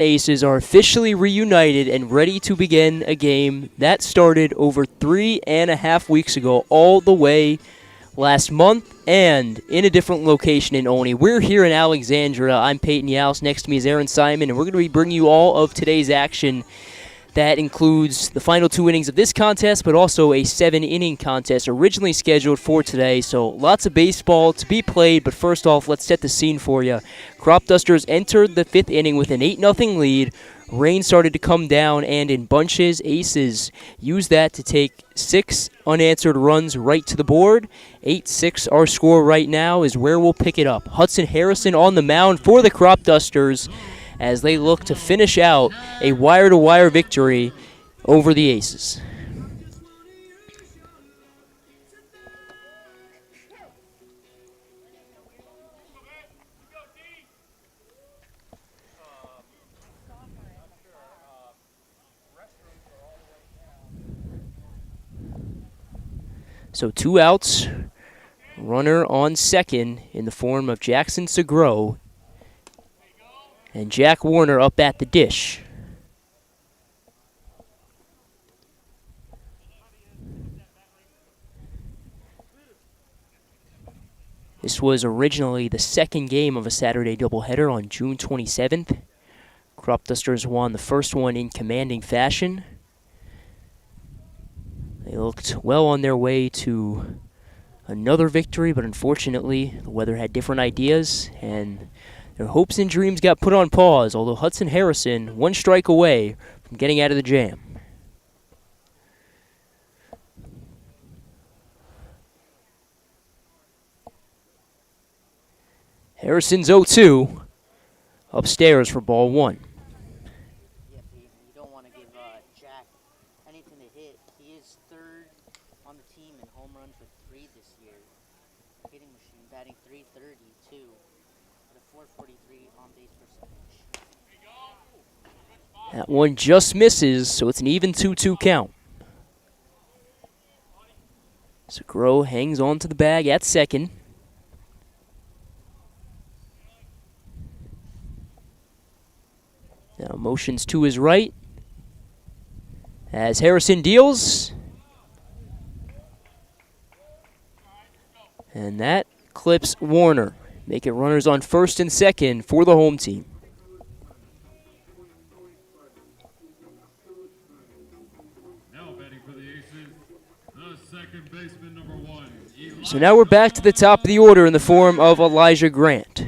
Aces are officially reunited and ready to begin a game that started over 3.5 weeks ago, all the way last month and in a different location in Olney. We're here in Alexandria. I'm Peyton Yaus. Next to me is Aaron Simon, and we're going to be bringing you all of today's action. That includes the final 2 innings of this contest, but also a 7-inning contest originally scheduled for today. So lots of baseball to be played, but first off, let's set the scene for you. Cropdusters entered the 5th inning with an 8-0 lead. Rain started to come down, and in bunches, Aces used that to take 6 unanswered runs right to the board. 8-6, our score right now, is where we'll pick it up. Hudson Harrison on the mound for the Cropdusters as they look to finish out a wire-to-wire victory over the Aces. So 2 outs, runner on second in the form of Jackson Segro, and Jack Warner up at the dish. This was originally the second game of a Saturday doubleheader on June 27th. Cropdusters won the first one in commanding fashion. They looked well on their way to another victory, but unfortunately the weather had different ideas, and their hopes and dreams got put on pause, although Hudson Harrison 1 strike away from getting out of the jam. Harrison's 0-2 upstairs for ball 1. Yeah, you don't want to give Jack anything to hit. He is 3rd on the team in home runs with 3 this year. Hitting machine, batting .332 with a .443 on-base percentage. That one just misses, so it's an even 2-2 count. Segro hangs on to the bag at second. Now motions to his right as Harrison deals. And that clips Warner, making runners on first and second for the home team. Now batting for the Aces, the second baseman, number 1. So now we're back to the top of the order in the form of Elijah Grant.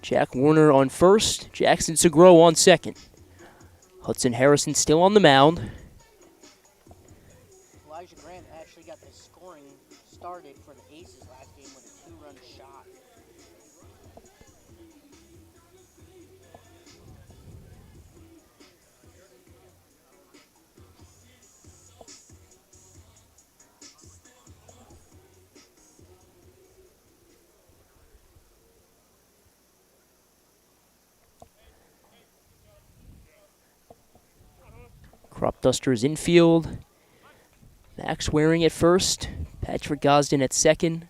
Jack Warner on first, Jackson Segro on second. Hudson Harrison still on the mound. Elijah Grant actually got the scoring started for the Aces last game with a 2-run shot. Cropdusters infield. Max Waring at first. Patrick Gosden at second.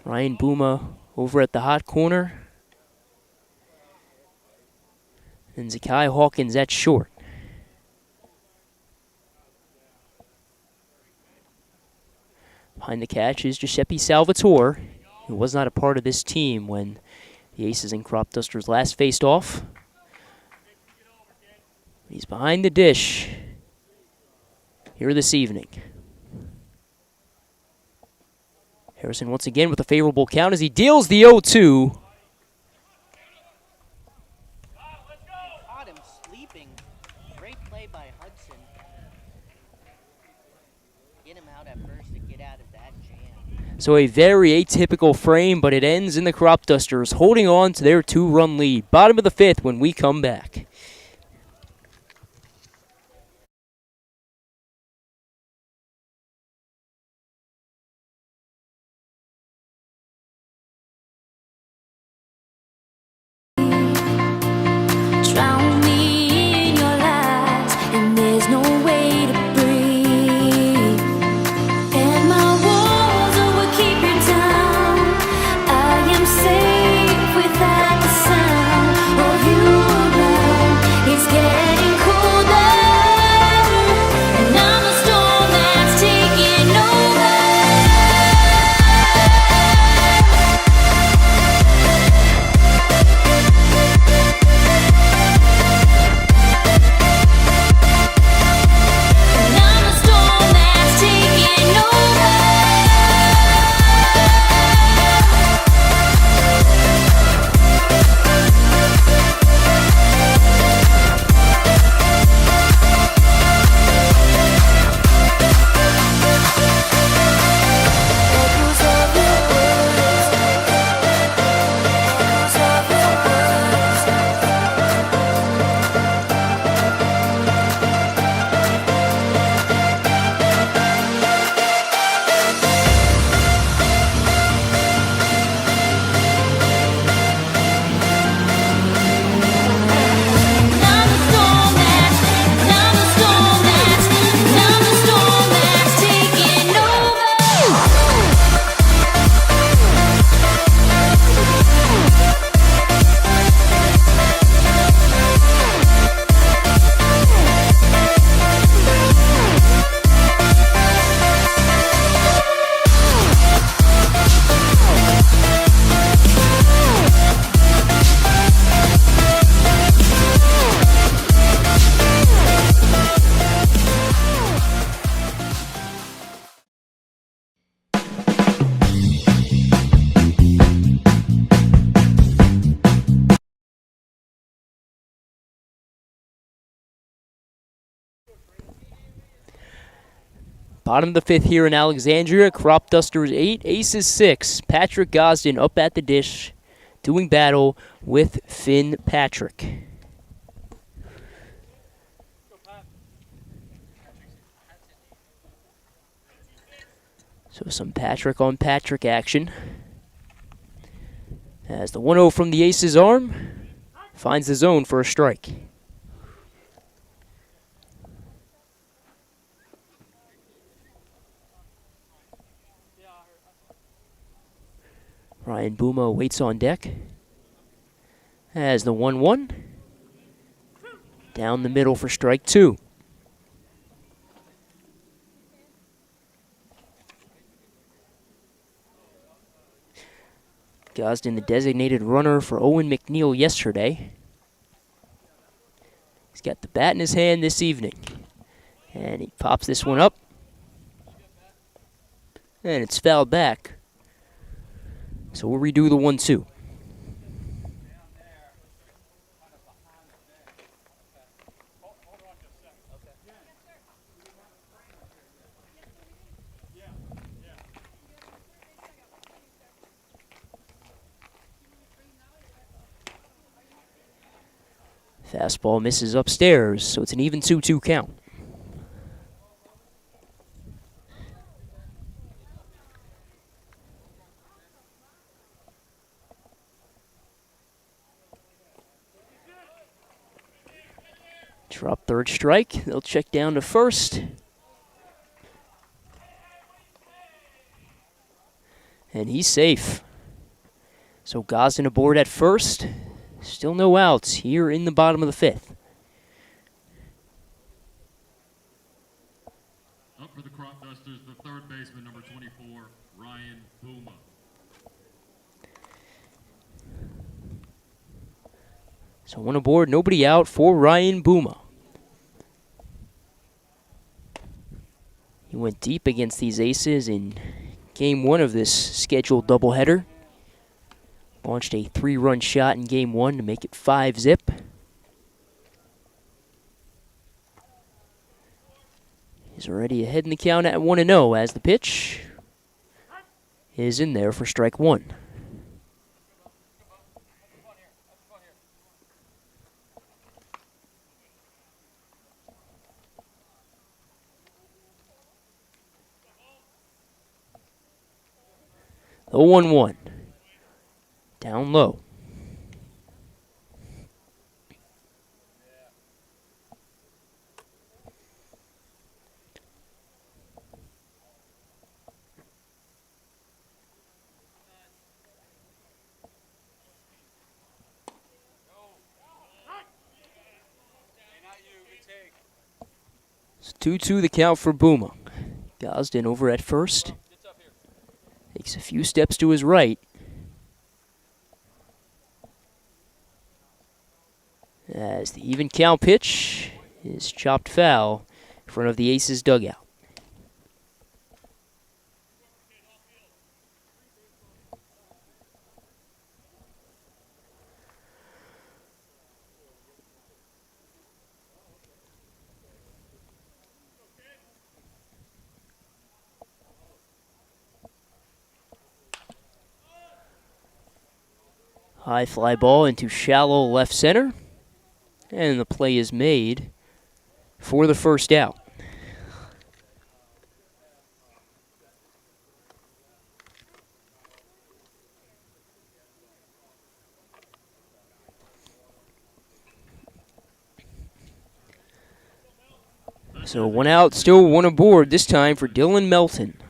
Ryan Booma over at the hot corner. And Zakai Hawkins at short. Behind the catch is Giuseppe Salvatore, who was not a part of this team when the Aces and Cropdusters last faced off. He's behind the dish here this evening. Harrison once again with a favorable count as he deals the 0-2. Caught him sleeping. Great play by Hudson. Get him out at first to get out of that jam. So a very atypical frame, but it ends in the Cropdusters holding on to their 2-run lead. Bottom of the 5th when we come back. Drown me in your lies, and there's no way to breathe. And my walls will keep you down. I am Bottom of the fifth here in Alexandria. Cropdusters 8, Aces 6. Patrick Gosden up at the dish, doing battle with Finn Patrick. So some Patrick on Patrick action. As the 1-0 from the Aces arm finds the zone for a strike. Ryan Buma waits on deck. As the 1-1. Down the middle for strike 2. Gosden, the designated runner for Owen McNeil yesterday. He's got the bat in his hand this evening. And he pops this one up. And it's fouled back. So we'll redo the 1-2. Fastball misses upstairs, so it's an even 2-2 count. Drop third strike. They'll check down to first. And he's safe. So Gosden aboard at first. Still no outs here in the bottom of the fifth. Up for the Cropdusters, the third baseman, number 24, Ryan Buma. So one aboard, nobody out for Ryan Buma. He went deep against these Aces in Game 1 of this scheduled doubleheader. Launched a 3-run shot in Game 1 to make it 5-zip. He's already ahead in the count at 1-0 as the pitch is in there for strike 1. The 1-1. Down low. It's 2-2 the count for Buma. Gosden over at first. Takes a few steps to his right. As the even count pitch is chopped foul in front of the Aces dugout. High fly ball into shallow left center. And the play is made for the first out. So 1 out, still 1 aboard, this time for Dylan Melton.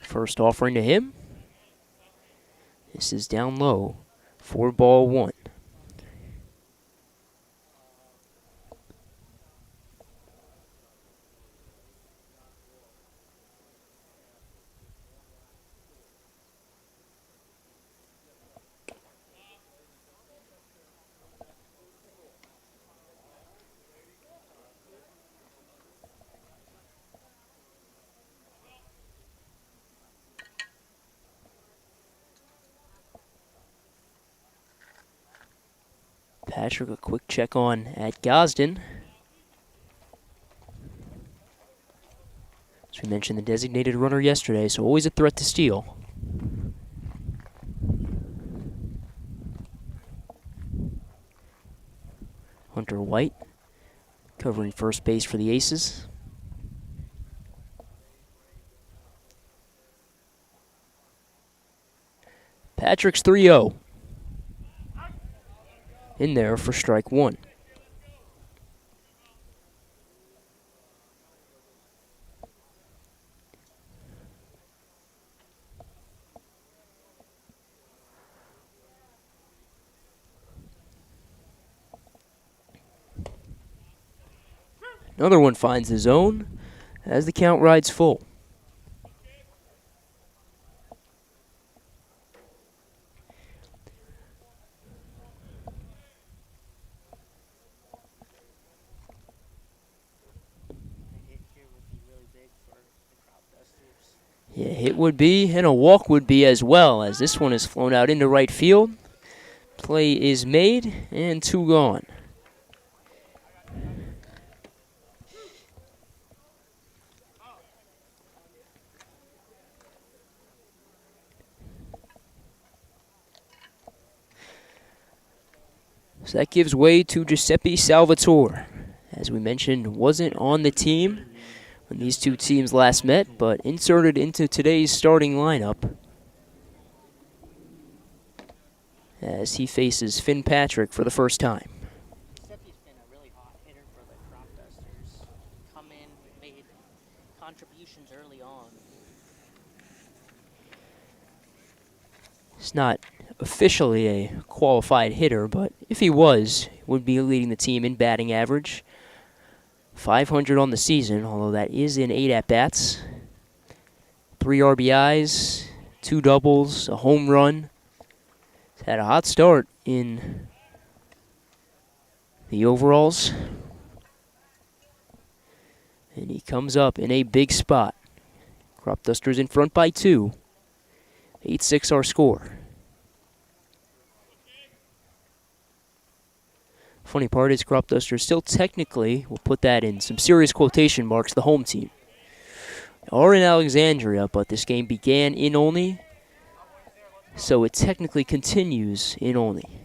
First offering to him. This is down low for ball 1. Patrick, a quick check on at Gosden. As we mentioned, the designated runner yesterday, so always a threat to steal. Hunter White covering first base for the Aces. Patrick's 3-0. In there for strike one. Another one finds the zone as the count rides full. Yeah, hit would be, and a walk would be as well, as this one is flown out into right field. Play is made, and two gone. So that gives way to Giuseppe Salvatore. As we mentioned, wasn't on the team when these two teams last met, but inserted into today's starting lineup as he faces Finn Patrick for the first time. Giuseppe's been a really hot hitter for the Cropdusters. Come in, made contributions early on. He's not officially a qualified hitter, but if he was, he would be leading the team in batting average. 500 on the season, although that is in 8 at-bats. 3 RBIs, 2 doubles, a home run. He's had a hot start in the overalls. And he comes up in a big spot. Cropdusters in front by 2. 8-6 our score. Funny part is Cropdusters still technically, we'll put that in some serious quotation marks, the home team. They are in Alexandria, but this game began in Olney, so it technically continues in Olney.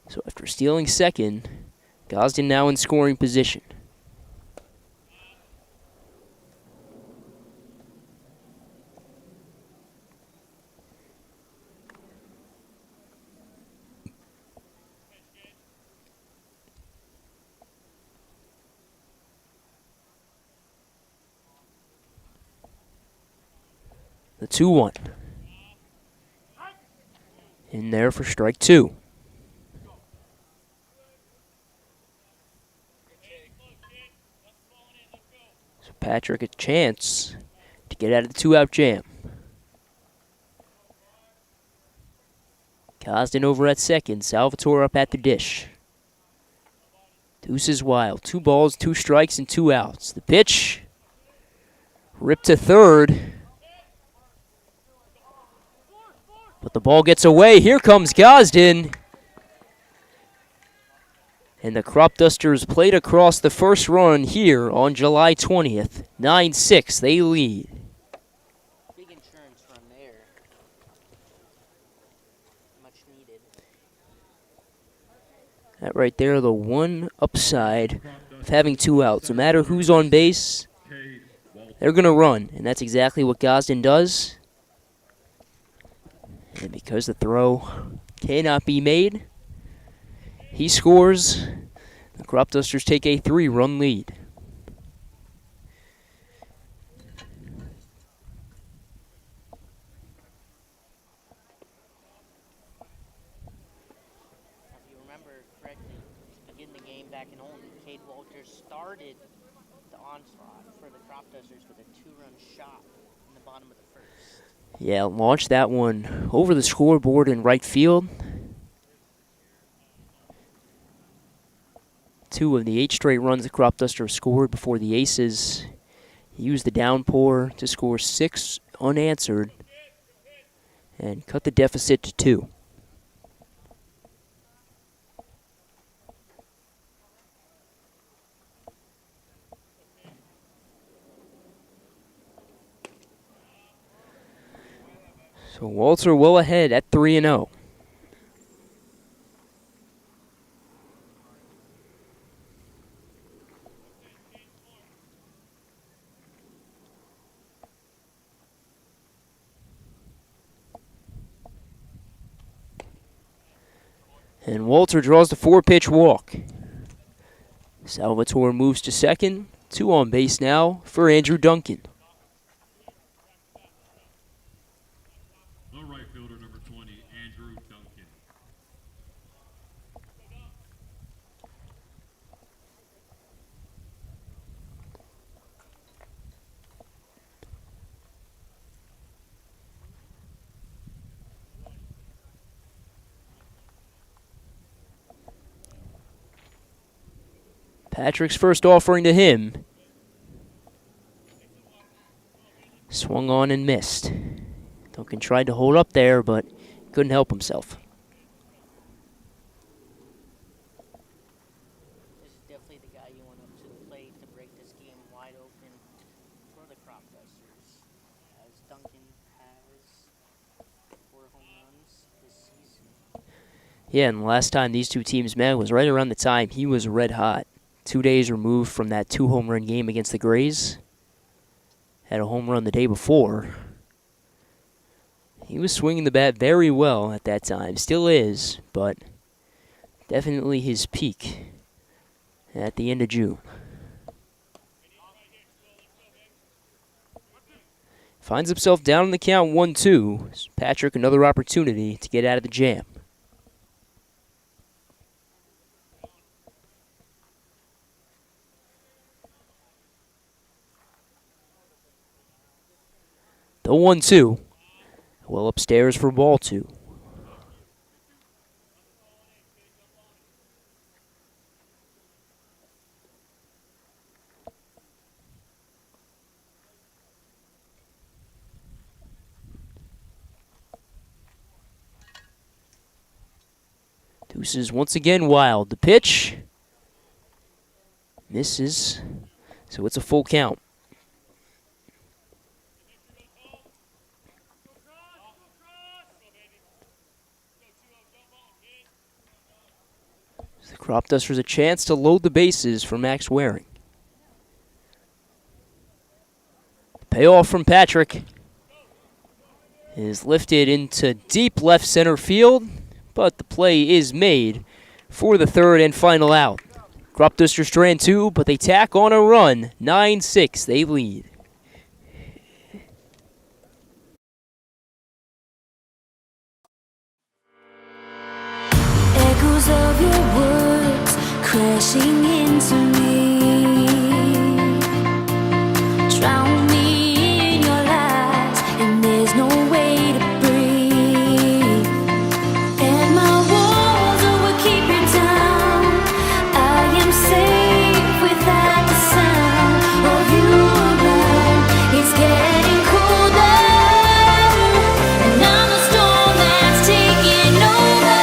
So after stealing second, Gosden now in scoring position. The 2-1. In there for strike 2. So Patrick a chance to get out of the 2-out jam. Gosden over at second. Salvatore up at the dish. Deuce is wild. 2 balls, 2 strikes, and 2 outs. The pitch. Ripped to third. But the ball gets away. Here comes Gosden. And the Cropdusters played across the first run here on July 20th. 9-6, they lead. Big insurance run there. Much needed. That right there, the one upside of having 2 outs. No matter who's on base, they're going to run. And that's exactly what Gosden does. And because the throw cannot be made, he scores. The Cropdusters take a 3-run lead. If you remember correctly, to begin the game back in Olney, Cade Walters started the onslaught for the Cropdusters with a 2-run shot in the bottom of the first. Yeah, launched that one over the scoreboard in right field. 2 of the 8 straight runs the Cropdusters scored before the Aces used the downpour to score 6 unanswered and cut the deficit to 2. So Walter well ahead at 3-0. And Walter draws the 4-pitch walk. Salvatore moves to second. 2 on base now for Andrew Duncan. The right fielder, number 20, Andrew Duncan. Patrick's first offering to him. Swung on and missed. Duncan tried to hold up there, but couldn't help himself. This is definitely the guy you want up to the plate to break this game wide open for the Cropdusters, as Duncan has 4 home runs this season. Yeah, and the last time these two teams met was right around the time he was red hot. 2 days removed from that 2-home run game against the Grays. Had a home run the day before. He was swinging the bat very well at that time. Still is, but definitely his peak at the end of June. Finds himself down in the count 1-2. Patrick another opportunity to get out of the jam. The 1-2. Well upstairs for ball 2. Deuces once again wild. The pitch misses, so it's a full count. The Cropdusters a chance to load the bases for Max Waring. The payoff from Patrick is lifted into deep left center field, but the play is made for the 3rd and final out. Cropdusters strand 2, but they tack on a run. 9-6, they lead. Echoes of your words crashing into me. Drown me in your lies, and there's no way to breathe. And my walls will keep you down. I am safe without the sound of you around. It's getting colder, and I'm the storm that's taking over.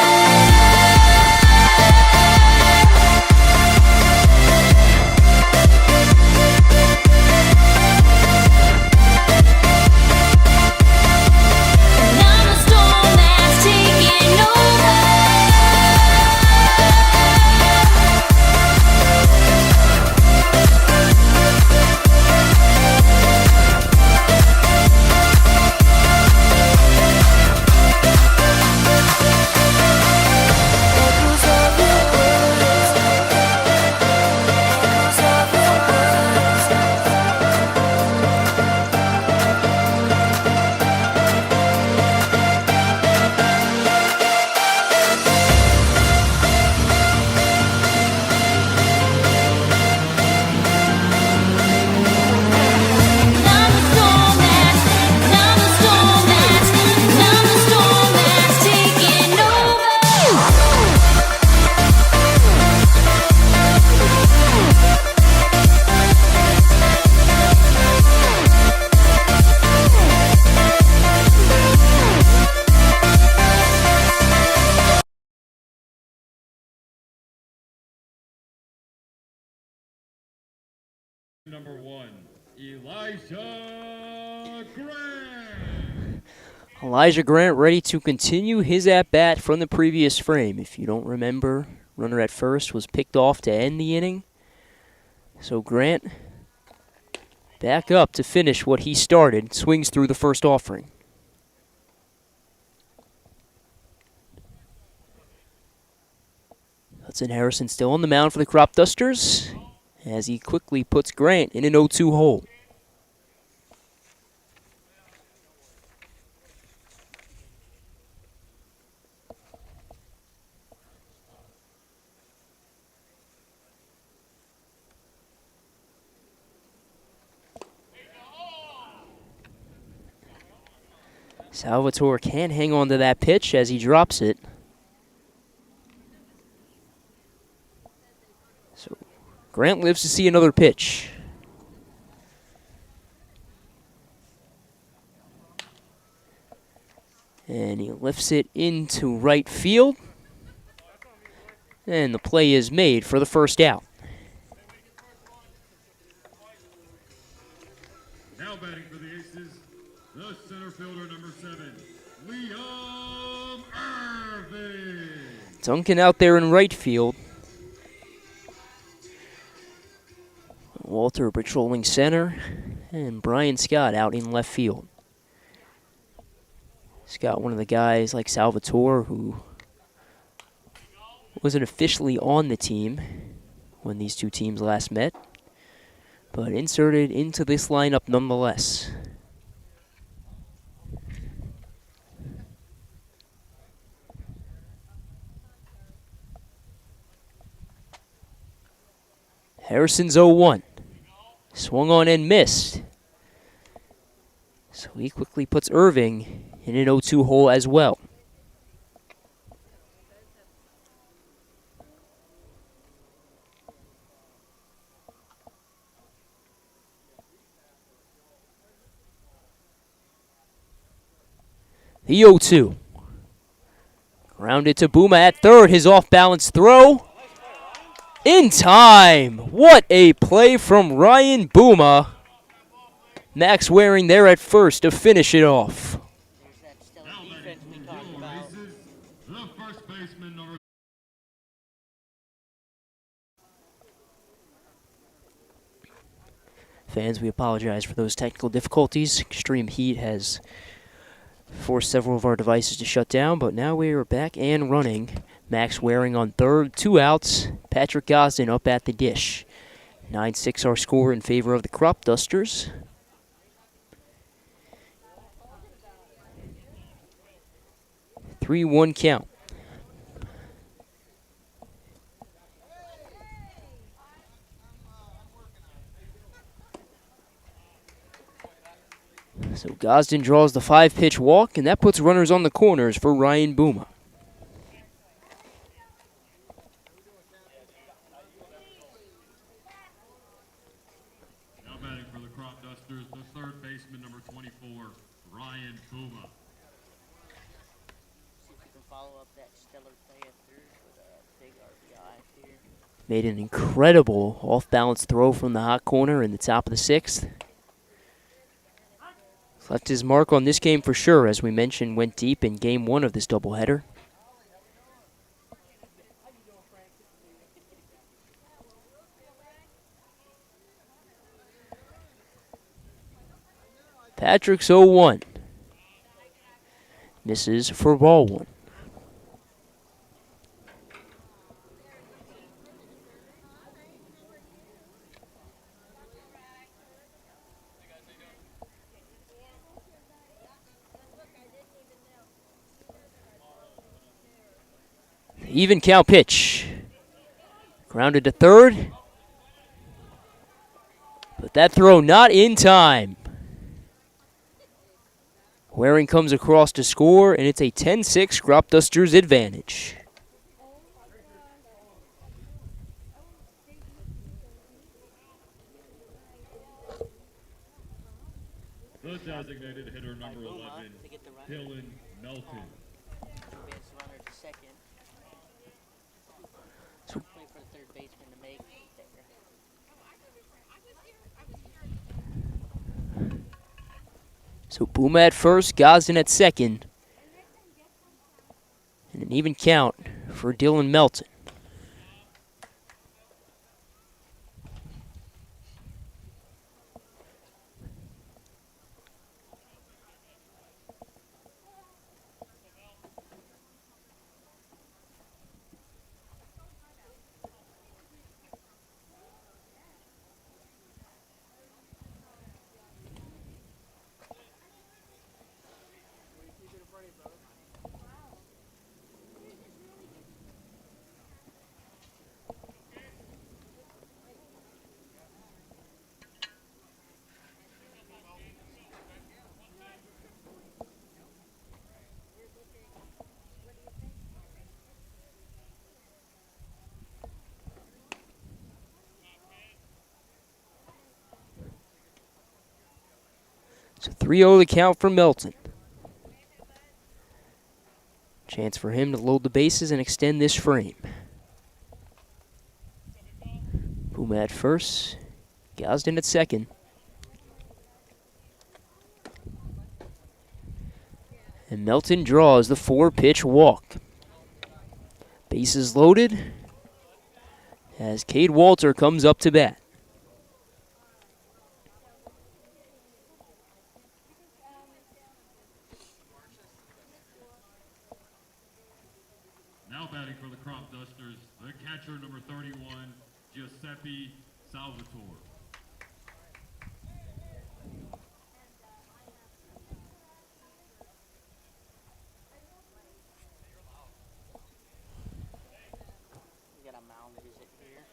Number 1, Elijah Grant. Elijah Grant ready to continue his at-bat from the previous frame. If you don't remember, runner at first was picked off to end the inning. So Grant back up to finish what he started. Swings through the first offering. Hudson Harrison still on the mound for the Cropdusters as he quickly puts Grant in an 0-2 hole. Salvatore can't hang on to that pitch as he drops it. So Grant lives to see another pitch. And he lifts it into right field. And the play is made for the first out. Now batting for the Aces, the center fielder, number 7, Liam Irving. Duncan out there in right field. Walter patrolling center. And Brian Scott out in left field. Scott, one of the guys like Salvatore who wasn't officially on the team when these two teams last met, but inserted into this lineup nonetheless. Harrison's 0-1. Swung on and missed. So he quickly puts Irving in an 0-2 hole as well. The 0-2. Grounded to Bouma at third. His off-balance throw. In time. What a play from Ryan Bouma. Max Waring there at first to finish it off. There's that stellar defense we talked about. The first baseman, number Fans, we apologize for those technical difficulties. Extreme heat has forced several of our devices to shut down, but now we are back and running. Max Waring on third, 2 outs. Patrick Gosden up at the dish. 9-6 our score in favor of the Cropdusters. Three-one count. So Gosden draws the 5-pitch walk, and that puts runners on the corners for Ryan Bouma. now batting for the Cropdusters, the third baseman, number 24, Ryan Bouma. See if we can follow up that stellar play at third with a big RBI here. Made an incredible off-balance throw from the hot corner in the top of the 6th. Left his mark on this game for sure, as we mentioned, went deep in game 1 of this doubleheader. Patrick's 0-1. Misses for ball 1. Even count pitch. Grounded to third. But that throw not in time. Waring comes across to score, and it's a 10-6 Cropdusters advantage. The designated hitter, number 11, To get the run. Dylan Melton. Advance the runner to second. So- Wait for the third baseman to make there. So Boom at first, Gosden at second. And an even count for Dylan Melton. So 3-0 the count for Melton. Chance for him to load the bases and extend this frame. Boom at first, Gosden at second. And Melton draws the 4-pitch walk. Bases loaded as Cade Walter comes up to bat. Now batting for the Cropdusters, the catcher number 31, Giuseppe Salvatore. We got a mound visit here.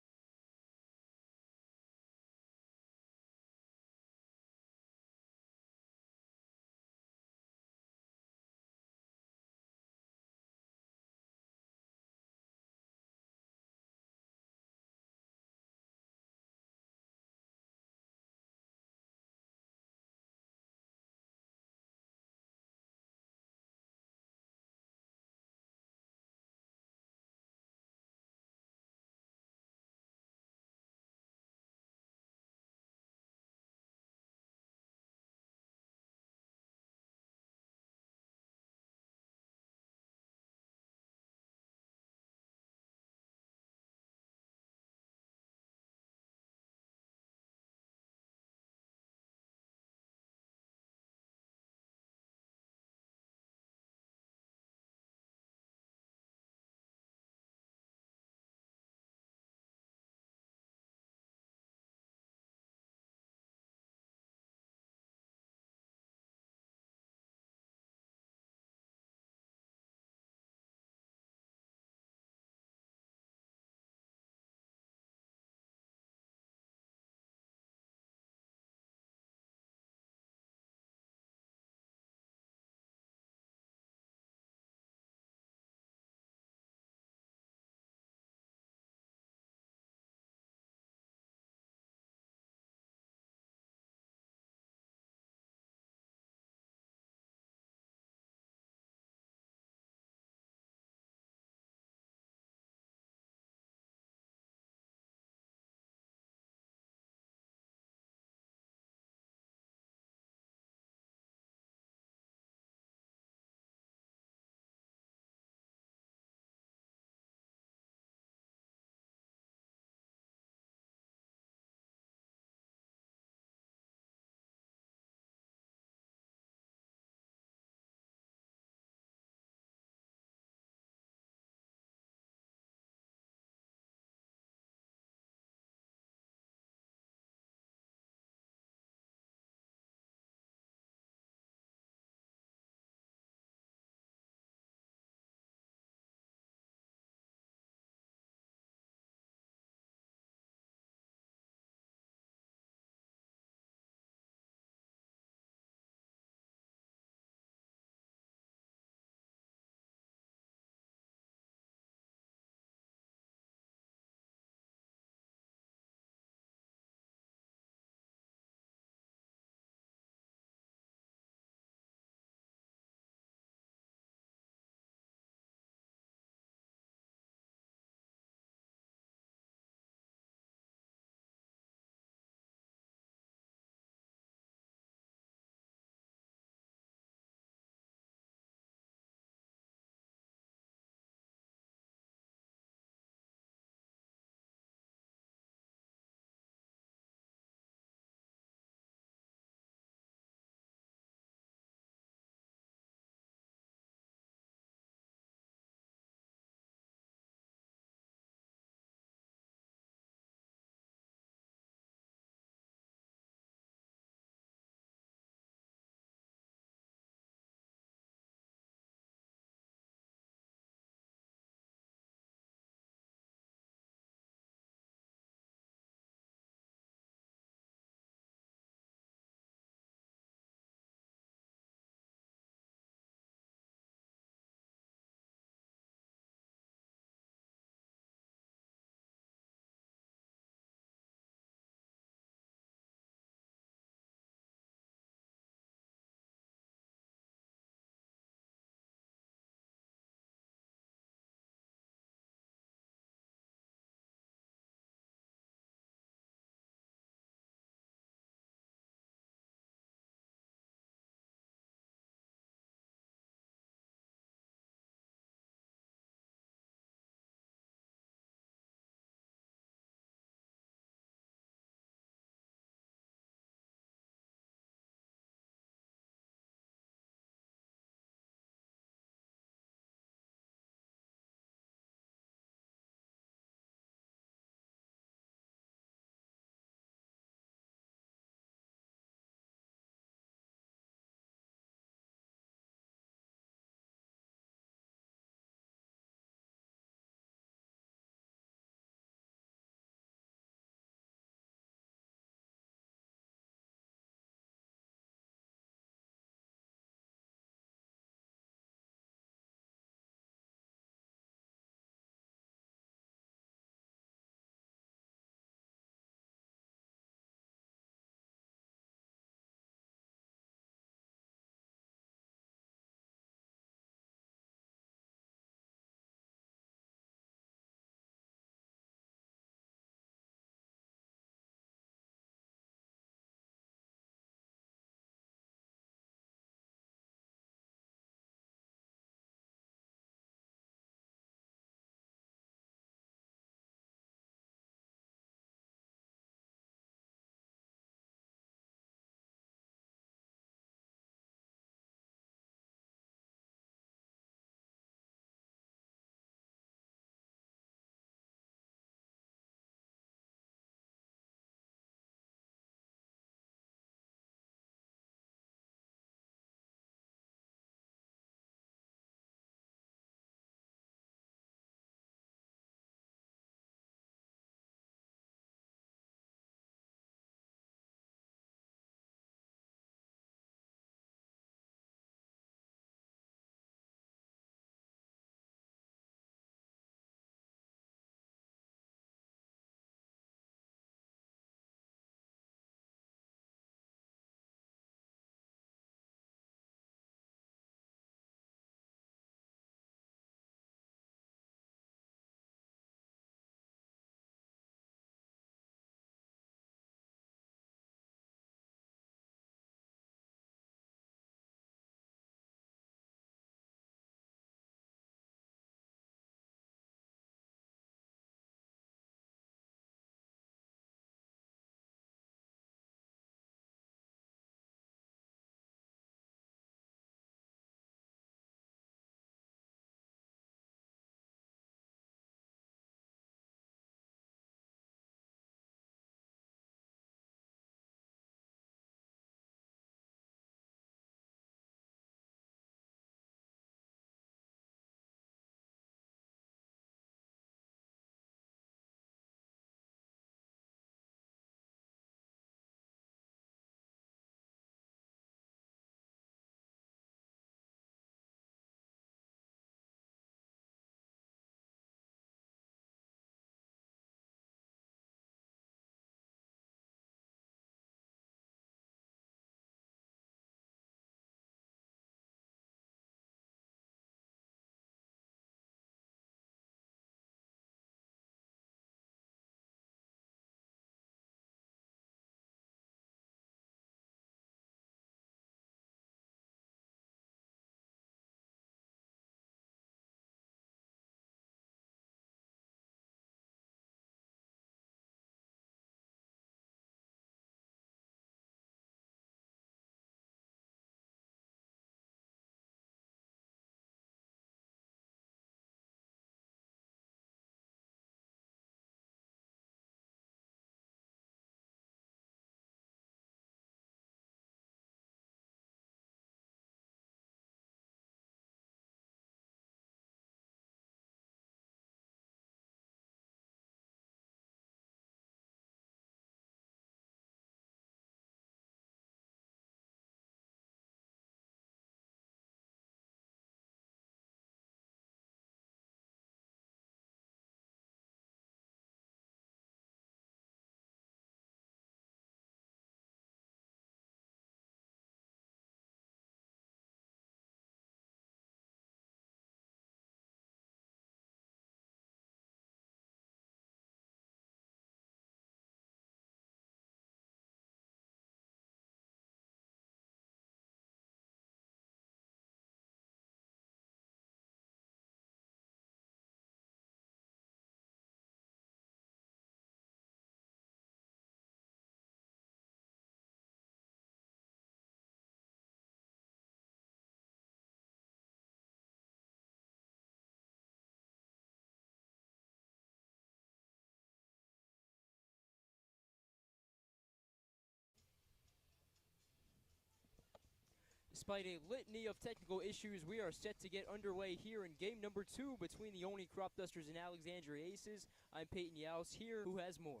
Despite a litany of technical issues, we are set to get underway here in game number 2 between the Olney Cropdusters and Alexandria Aces. I'm Peyton Yaus here. Who has more?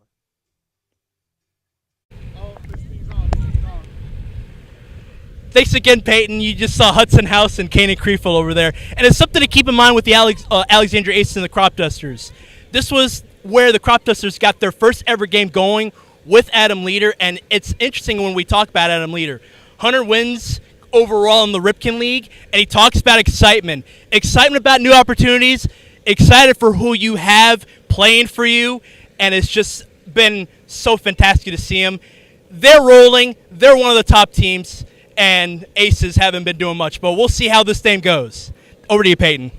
Thanks again, Peyton. You just saw Hudson House and Kanan Creefel over there. And it's something to keep in mind with the Alexandria Aces and the Cropdusters. This was where the Cropdusters got their first ever game going with Adam Leader, and it's interesting when we talk about Adam Leader. Hunter wins overall in the Ripken League, and he talks about excitement. Excitement about new opportunities, excited for who you have playing for you, and it's just been so fantastic to see him. They're rolling. They're one of the top teams, and Aces haven't been doing much, but we'll see how this game goes. Over to you, Peyton.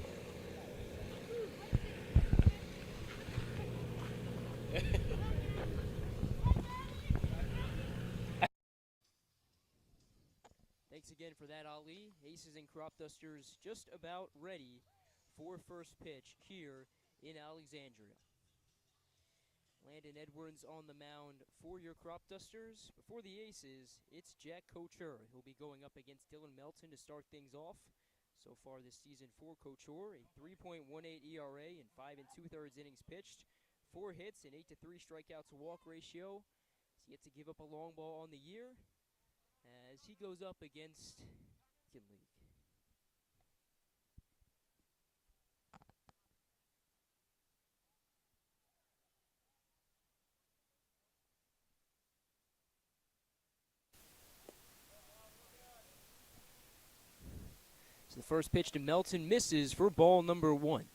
Thanks again for that, Ali. Aces and Cropdusters just about ready for first pitch here in Alexandria. Landon Edwards on the mound for your Cropdusters. Before the Aces, it's Jack Couture. He'll be going up against Dylan Melton to start things off. So far this season for Couture, a 3.18 ERA and 5 2/3 innings pitched, 4 hits, and 8-3 strikeout to walk ratio. He's yet to give up a long ball on the year as he goes up against Kinley. So the first pitch to Melton misses for ball number 1.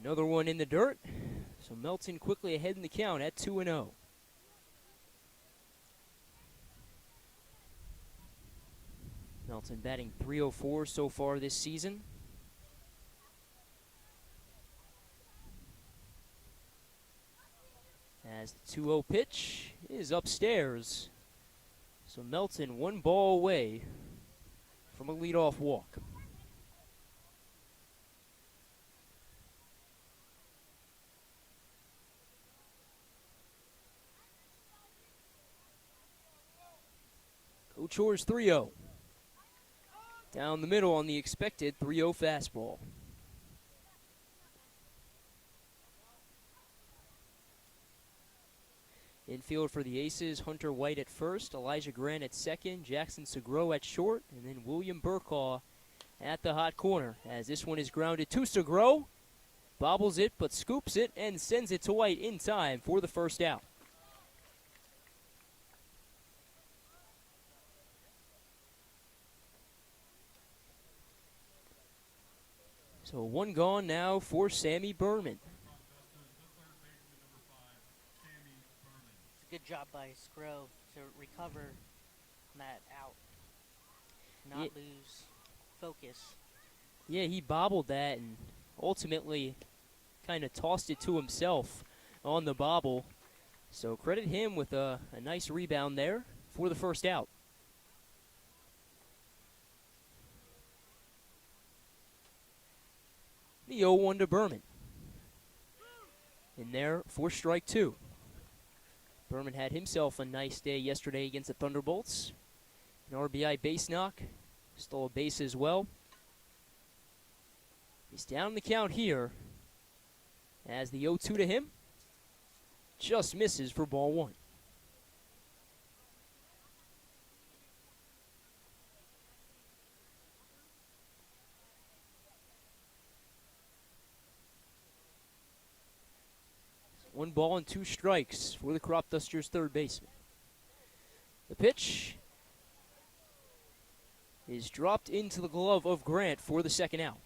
Another one in the dirt. So Melton quickly ahead in the count at 2-0. Melton batting .304 so far this season. As the 2-0 pitch is upstairs. So Melton 1 ball away from a leadoff walk. Couture's 3-0. Down the middle on the expected 3-0 fastball. Infield for the Aces, Hunter White at first, Elijah Grant at second, Jackson Segro at short, and then William Burkaw at the hot corner. As this one is grounded to Segro, bobbles it but scoops it and sends it to White in time for the first out. So 1 gone now for Sammy Berman. Good job by Scro to recover on that out. Not lose focus. Yeah, he bobbled that and ultimately kind of tossed it to himself on the bobble. So credit him with a nice rebound there for the first out. The 0-1 to Berman. In there for strike 2. Berman had himself a nice day yesterday against the Thunderbolts. An RBI base knock. Stole a base as well. He's down the count here as the 0-2 to him just misses for ball 1. One ball and 2 strikes for the Cropdusters' third baseman. The pitch is dropped into the glove of Grant for the second out.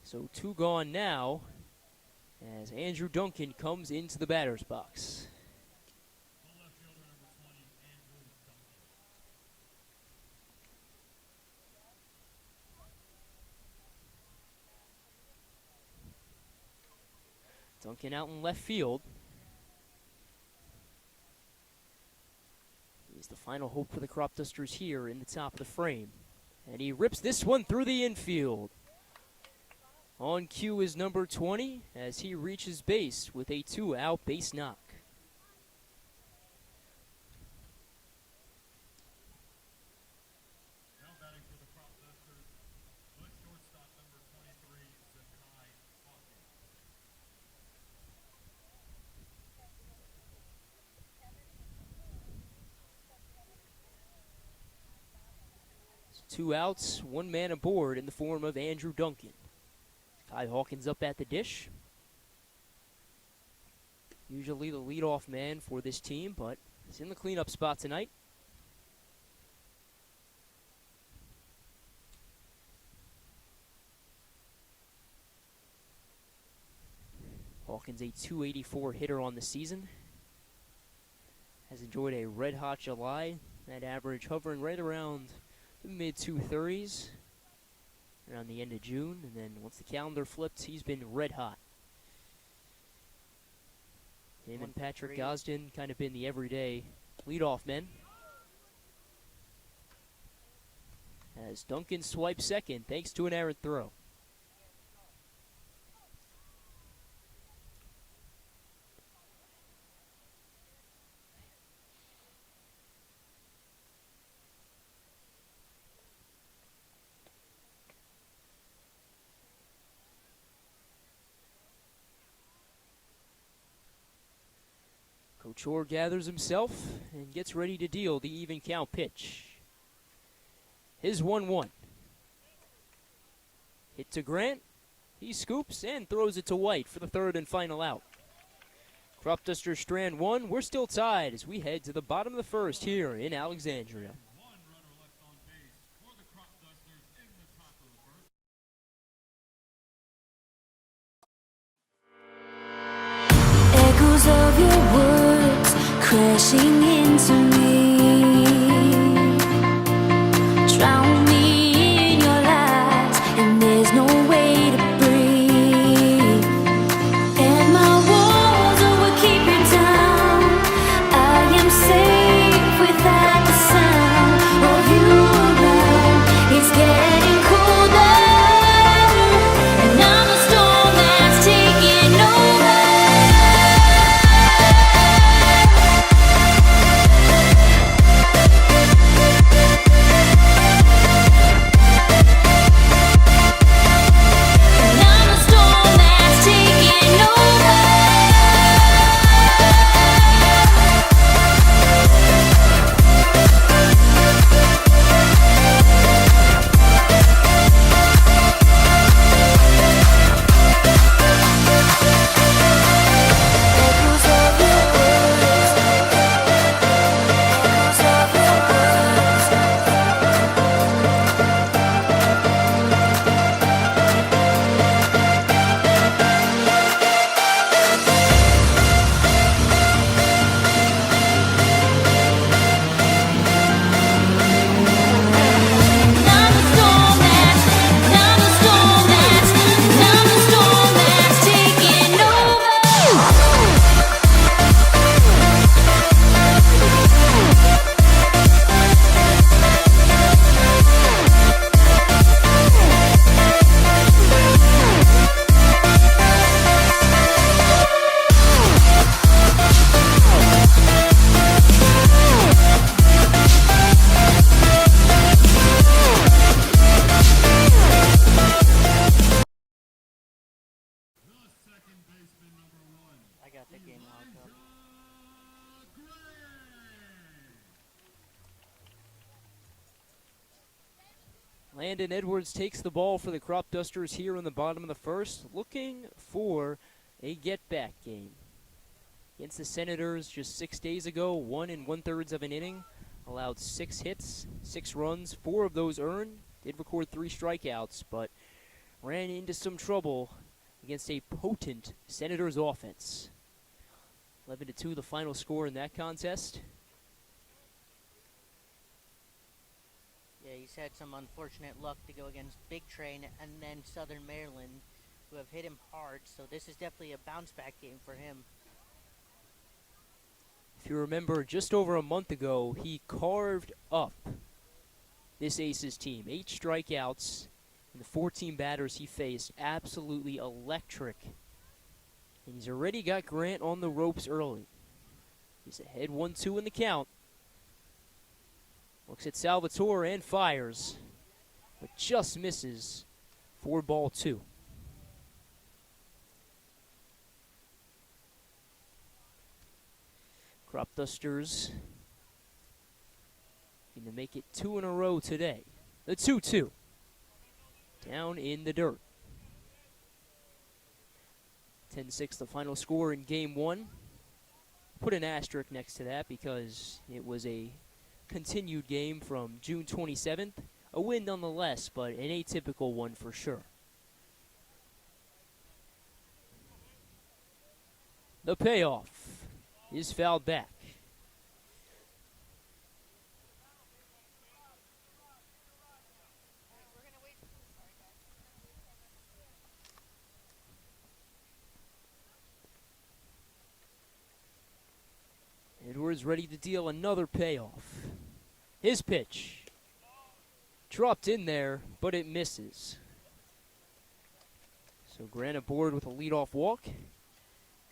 So 2 gone now as Andrew Duncan comes into the batter's box. Duncan out in left field. He's the final hope for the Cropdusters here in the top of the frame. And he rips this one through the infield. On cue is number 20 as he reaches base with a 2-out base knock. Now batting for the Cropdusters, the shortstop number 23, Zakai Hawkins. 2 outs, 1 man aboard in the form of Andrew Duncan. Kai Hawkins up at the dish. Usually the leadoff man for this team, but he's in the cleanup spot tonight. Hawkins, a .284 hitter on the season. Has enjoyed a red-hot July. That average hovering right around the mid-230s around the end of June. And then once the calendar flipped, he's been red-hot. Him and Patrick Gosden kind of been the everyday leadoff men. As Duncan swipes second thanks to an errant throw. Coach Orr gathers himself and gets ready to deal the even count pitch. His 1-1. Hit to Grant. He scoops and throws it to White for the third and final out. Cropdusters strand 1. We're still tied as we head to the bottom of the first here in Alexandria. One runner left on base for the Cropdusters in the top of the first. Echoes of your words crashing into me, drown me in your lies, and there's no way to breathe. And my walls will keep you down. I am safe without the sound of you around. It's getting colder, and I'm a storm that's taking over. I got the game locked up. Landon Edwards takes the ball for the Cropdusters here in the bottom of the first, looking for a get-back game. Against the Senators just 6 days ago, 1 1/3 of an inning, allowed 6 hits, 6 runs, 4 of those earned, did record 3 strikeouts, but ran into some trouble against a potent Senators offense. 11-2 the final score in that contest. Yeah, he's had some unfortunate luck to go against Big Train and then Southern Maryland, who have hit him hard, so this is definitely a bounce-back game for him. If you remember, just over a month ago, he carved up this Aces team. 8 strikeouts, and the 14 batters he faced, absolutely electric. And he's already got Grant on the ropes early. He's ahead 1-2 in the count. Looks at Salvatore and fires, but just misses for ball 2. Cropdusters going to make it 2 in a row today. The 2-2 down in the dirt. 10-6 the final score in game 1. Put an asterisk next to that because it was a continued game from June 27th. A win nonetheless, but an atypical one for sure. The payoff is fouled back. Edwards ready to deal another payoff. His pitch. Dropped in there, but it misses. So Grant aboard with a leadoff walk.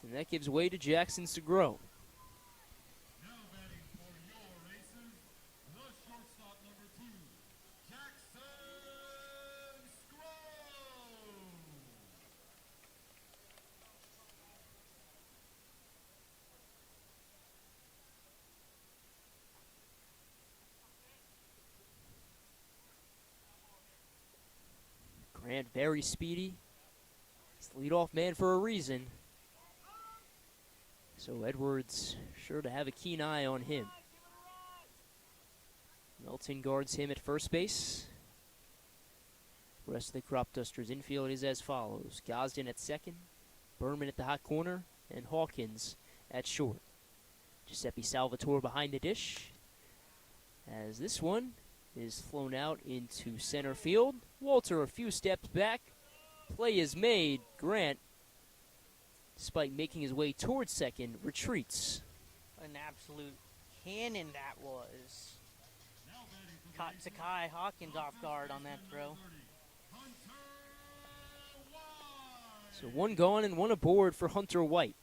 And that gives way to Jackson Segro. Now batting for your Aces, the shortstop number 2, Jackson Scroll. Grant very speedy. He's the leadoff man for a reason. So Edwards sure to have a keen eye on him. Melton guards him at first base. The rest of the Cropdusters infield is as follows. Gosden at second, Berman at the hot corner, and Hawkins at short. Giuseppe Salvatore behind the dish, as this one is flown out into center field. Walter a few steps back. Play is made. Grant, despite making his way towards second, retreats. An absolute cannon that was. Caught Sakai Hawkins off guard on that throw. So one gone and one aboard for Hunter White.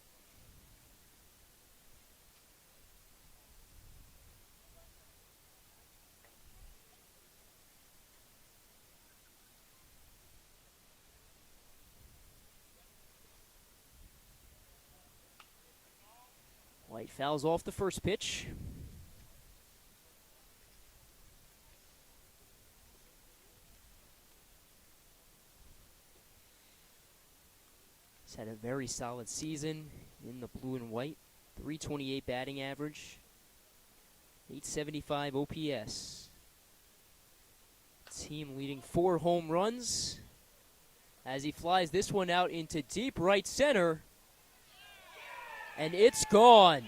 White fouls off the first pitch. He's had a very solid season in the blue and white. 328 batting average. 875 OPS. Team leading 4 home runs as he flies this one out into deep right center. And it's gone.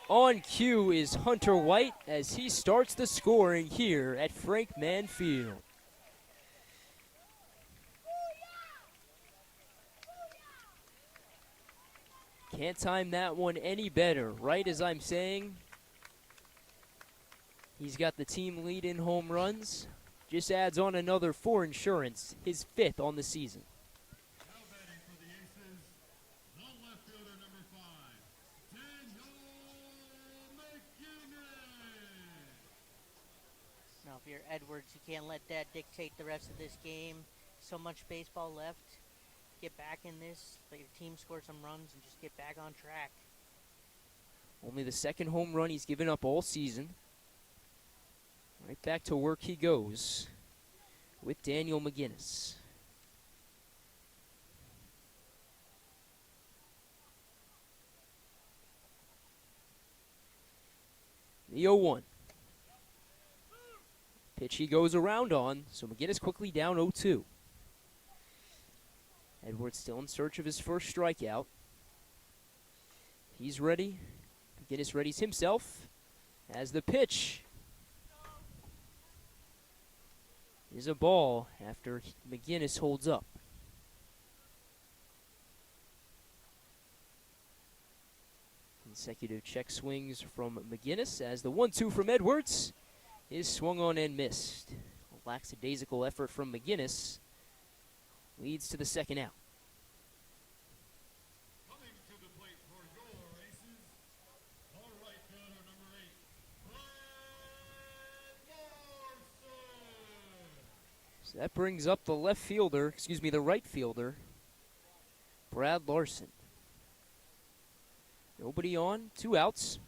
On cue is Hunter White as he starts the scoring here at Frank Mann Field. Can't time that one any better. Right as I'm saying, he's got the team lead in home runs. Just adds on another for insurance, his 5th on the season. Now batting for the Aces, the left fielder number 5, Daniel McGinnis. Now, if you're Edwards, you can't let that dictate the rest of this game. So much baseball left. Get back in this, let your team score some runs, and just get back on track. Only the 2nd home run he's given up all season. Right back to work he goes with Daniel McGinnis. The 0-1. Pitch he goes around on, so McGinnis quickly down 0-2. Edwards still in search of his first strikeout. He's ready. McGinnis readies himself as the pitch is a ball after McGinnis holds up. Consecutive check swings from McGinnis as the 1-2 from Edwards is swung on and missed. A lackadaisical effort from McGinnis leads to the second out. Coming to the plate for your aces, the right fielder number 8, Larson. So that brings up the the right fielder, Brad Larson. Nobody on, 2 outs.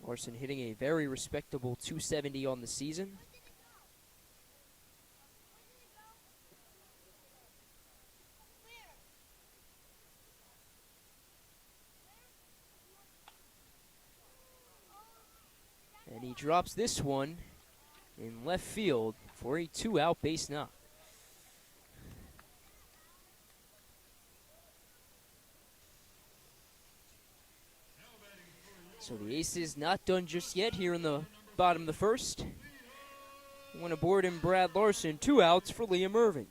Larson hitting a very respectable .270 on the season. And he drops this one in left field for a 2-out base knock. So the Aces not done just yet here in the bottom of the first. One aboard in Brad Larson, 2 outs for Liam Irving.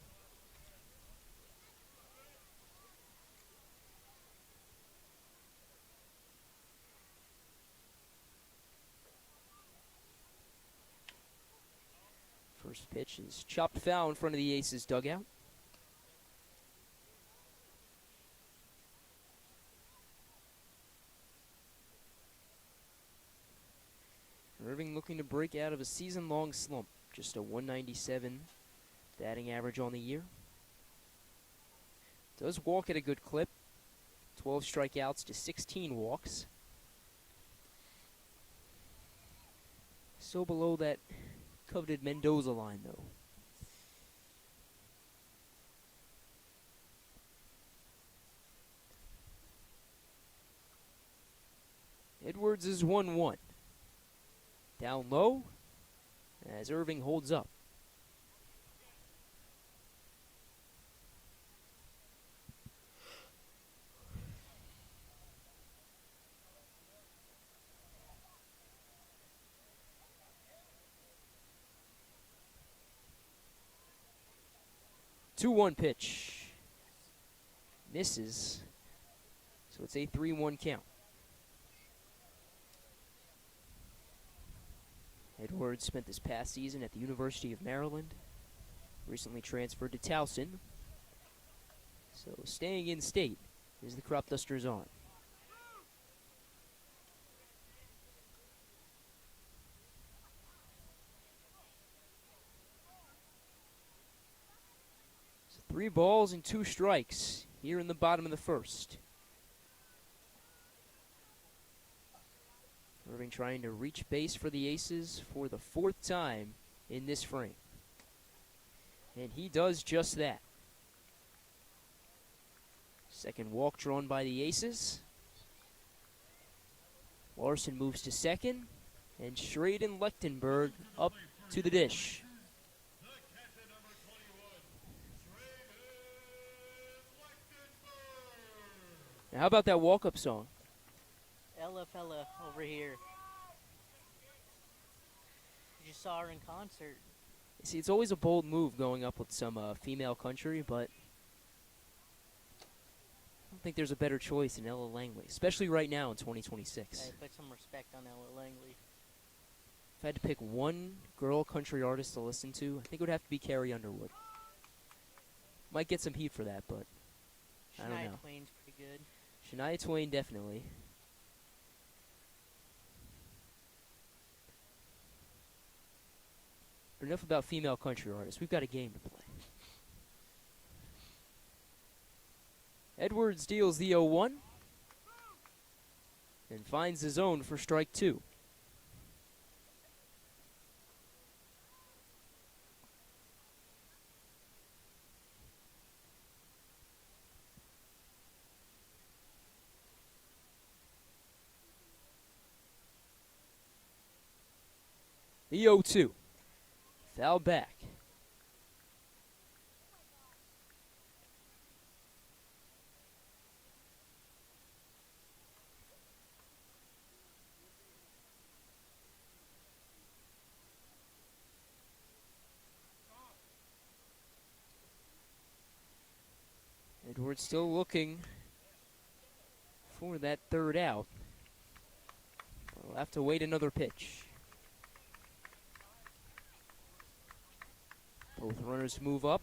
First pitch is chopped foul in front of the Aces dugout. Irving looking to break out of a season-long slump. Just a 197 batting average on the year. Does walk at a good clip. 12 strikeouts to 16 walks. So below that coveted Mendoza line, though. Edwards is 1-1. Down low as Irving holds up. Two-one pitch. Misses. So it's a 3-1 count. Edwards spent this past season at the University of Maryland. Recently transferred to Towson. So staying in state is the Cropdusters on. So 3 balls and 2 strikes here in the bottom of the first. Irving trying to reach base for the Aces for the 4th time in this frame. And he does just that. Second walk drawn by the Aces. Larson moves to second, and Schraden Lechtenberg up to the dish. The captain number 21, Now how about that walk-up song? Ella fella over here. You saw her in concert. See, it's always a bold move going up with some female country, but I don't think there's a better choice than Ella Langley, especially right now in 2026. Hey, put some respect on Ella Langley. If I had to pick one girl country artist to listen to, I think it would have to be Carrie Underwood. Might get some heat for that, but I don't know. Shania Twain's pretty good. Shania Twain, definitely. But enough about female country artists. We've got a game to play. Edwards deals the 0-1 and finds the zone for strike 2. The 0-2. Foul back. Edwards still looking for that third out. We'll have to wait another pitch. Both runners move up.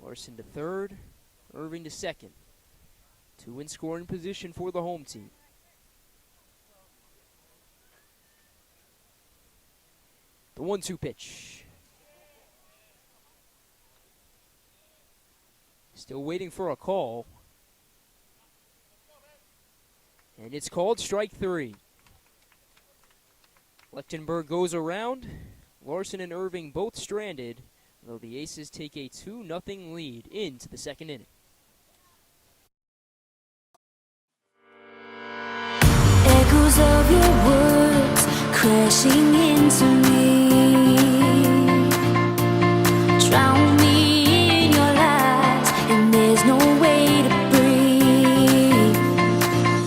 Larson to third, Irving to second. Two in scoring position for the home team. The 1-2 pitch. Still waiting for a call. And it's called strike three. Lechtenberg goes around. Larson and Irving both stranded, though the Aces take a 2-0 lead into the second inning. Echoes of your words crashing into me. Drown me in your lies, and there's no way to breathe.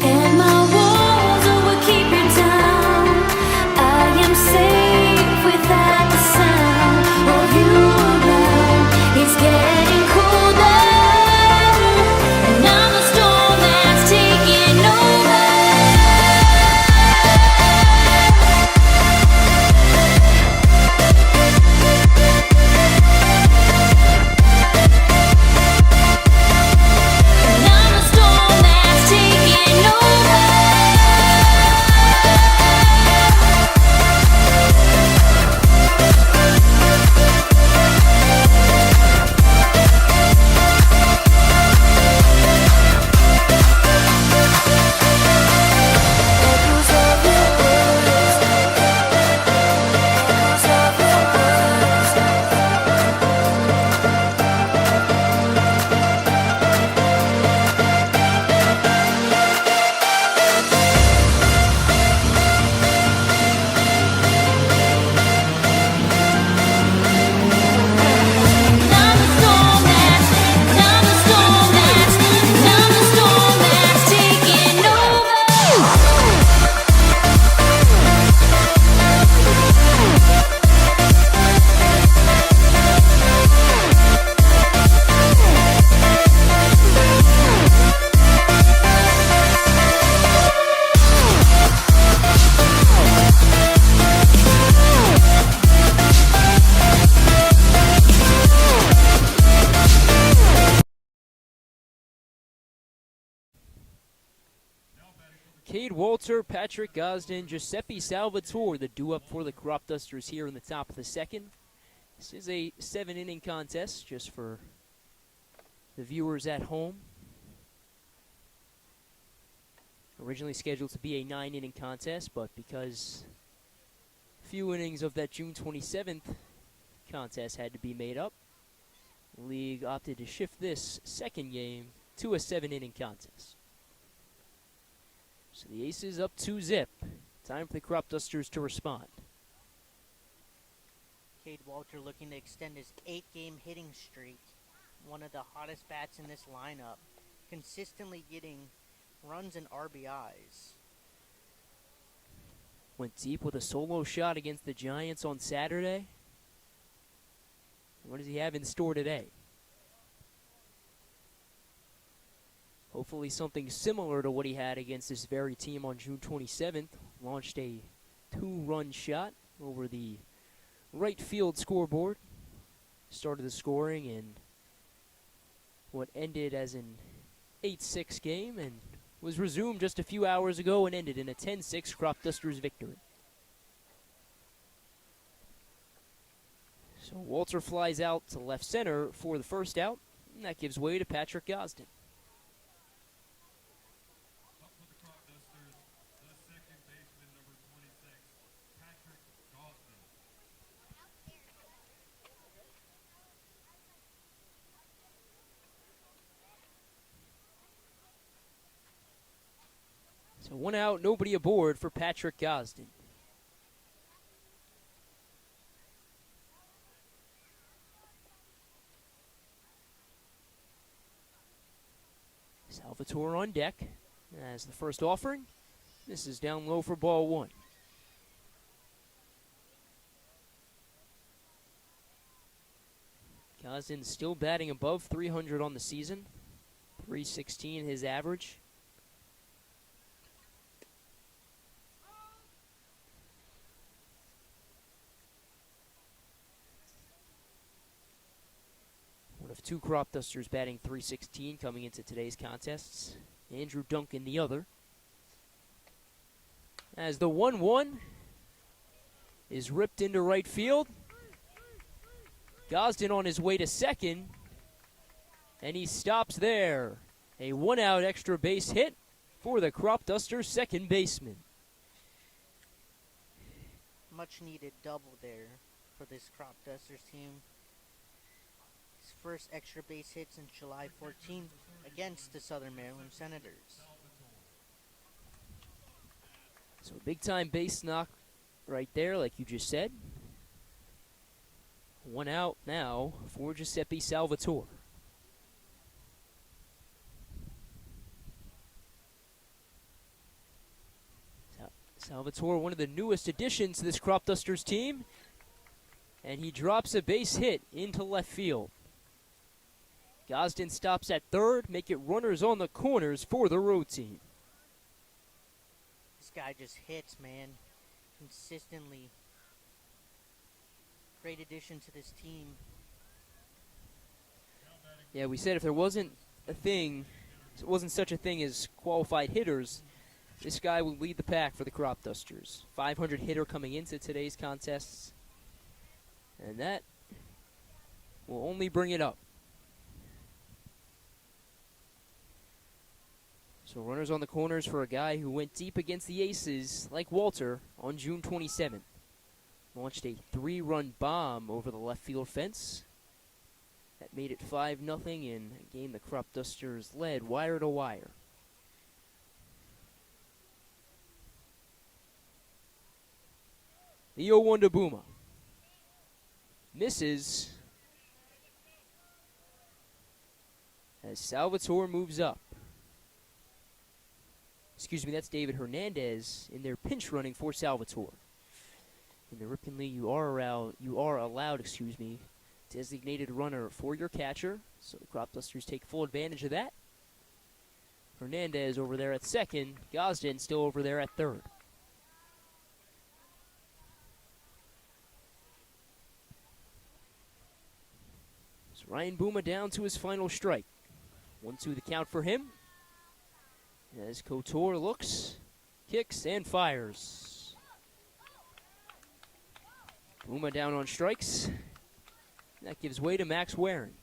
And my walls will keep you down. I am safe without the sound of you around. It's getting colder, and I'm the storm that's taking over. Cade Walter, Patrick Gosden, Giuseppe Salvatore, the due-up for the Cropdusters here in the top of the second. This is a 7-inning contest, just for the viewers at home. Originally scheduled to be a 9-inning contest, but because a few innings of that June 27th contest had to be made up, the league opted to shift this second game to a 7-inning contest. So the Aces up 2-0. Time for the Cropdusters to respond. Cade Walter looking to extend his 8-game hitting streak. One of the hottest bats in this lineup. Consistently getting runs and RBIs. Went deep with a solo shot against the Giants on Saturday. What does he have in store today? Hopefully something similar to what he had against this very team on June 27th. Launched a 2-run shot over the right field scoreboard. Started the scoring in what ended as an 8-6 game and was resumed just a few hours ago and ended in a 10-6 Cropdusters victory. So Walter flies out to left center for the first out, and that gives way to Patrick Gosden. Up for the Cropdusters, the second baseman, number 26, Patrick Gosden. So 1 out, nobody aboard for Patrick Gosden. Salvatore on deck as the first offering. This is down low for ball one. Gosden still batting above 300 on the season. 316 his average. One of two Cropdusters batting 316 coming into today's contests. Andrew Duncan the other. As the 1-1 is ripped into right field. Gosden on his way to second, and he stops there. A one-out extra base hit for the Cropdusters second baseman. Much needed double there for this Cropdusters team. His first extra base hit since July 14th against the Southern Maryland Senators. So a big-time base knock right there, like you just said. One out now for Giuseppe Salvatore. Salvatore, one of the newest additions to this Cropdusters team, and he drops a base hit into left field. Gosden stops at third, make it runners on the corners for the road team. This guy just hits, man, consistently. Great addition to this team. Yeah, we said if there wasn't such a thing as qualified hitters, this guy would lead the pack for the Cropdusters. 500 hitter coming into today's contests, and that will only bring it up. So runners on the corners for a guy who went deep against the Aces, like Walter, on June 27th. Launched a 3-run bomb over the left field fence. That made it 5-0 in a game the Cropdusters led wire to wire. The 0-1 to Buma. Misses as Salvatore moves up. Excuse me, that's David Hernandez in there pinch running for Salvatore. In the Ripken League, you are allowed, designated runner for your catcher. So the Cropdusters take full advantage of that. Hernandez over there at second. Gosden still over there at third. So Ryan Buma down to his final strike. 1-2 the count for him. As Couture looks, kicks, and fires. Buma down on strikes. That gives way to Max Waring.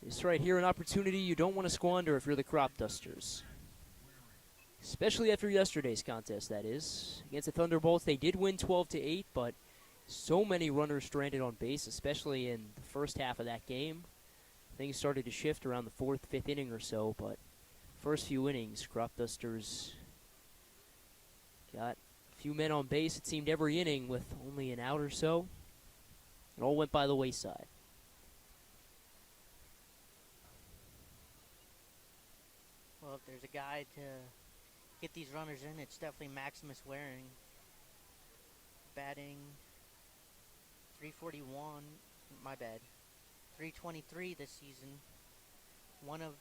This right here, an opportunity you don't want to squander if you're the Cropdusters. Especially after yesterday's contest, that is. Against the Thunderbolts, they did win 12-8, but so many runners stranded on base, especially in the first half of that game. Things started to shift around the 4th, 5th inning or so, but first few innings, Cropdusters got a few men on base, it seemed, every inning with only an out or so. It all went by the wayside. Well, if there's a guy to get these runners in, it's definitely Maximus Waring. Batting 341, my bad, 323 this season. One of,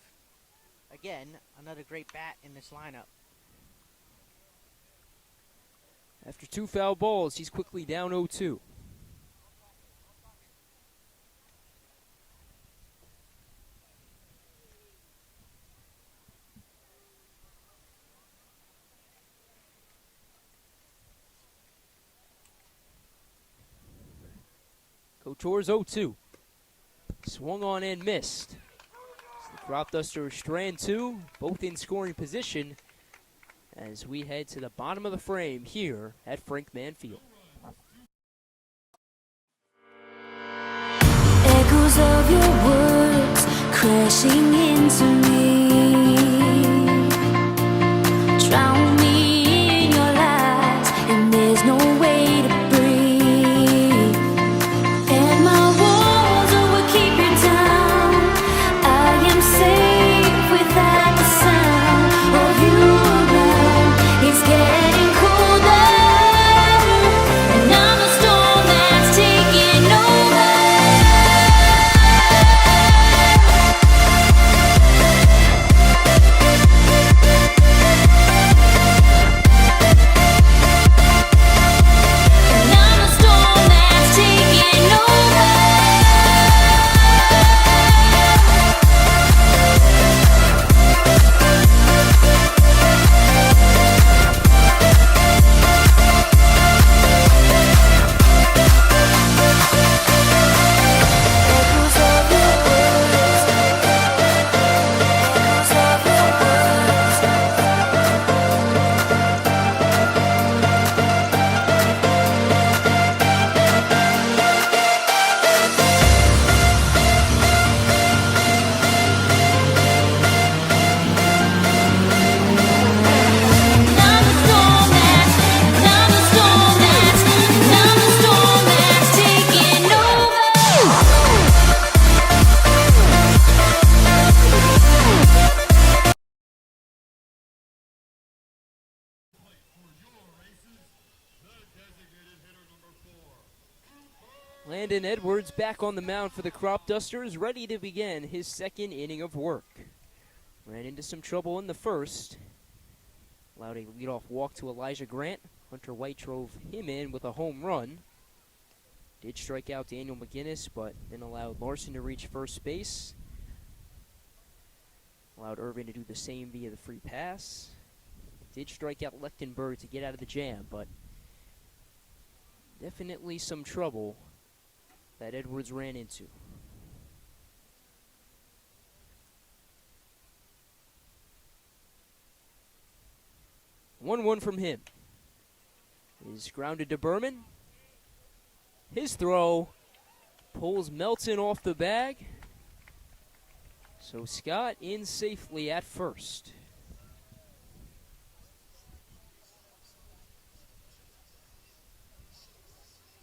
again, another great bat in this lineup. After 2 foul balls, he's quickly down 0-2. Couture's 0-2. Swung on and missed. So the Cropdusters strand 2, both in scoring position, as we head to the bottom of the frame here at Frank Mann Field. Echoes of your words crashing into me. Drown me in your lies, and there's no way to breathe. And my walls will keep you down. I am safe without the sound of you around. It's getting colder, and I'm the storm that's taking over. Landon Edwards back on the mound for the Cropdusters, ready to begin his second inning of work. Ran into some trouble in the first. Allowed a leadoff walk to Elijah Grant. Hunter White drove him in with a home run. Did strike out Daniel McGinnis, but then allowed Larson to reach first base. Allowed Irvin to do the same via the free pass. Did strike out Lechtenberg to get out of the jam, but definitely some trouble that Edwards ran into. 1-1 from him. Is grounded to Berman. His throw pulls Melton off the bag. So Scott in safely at first.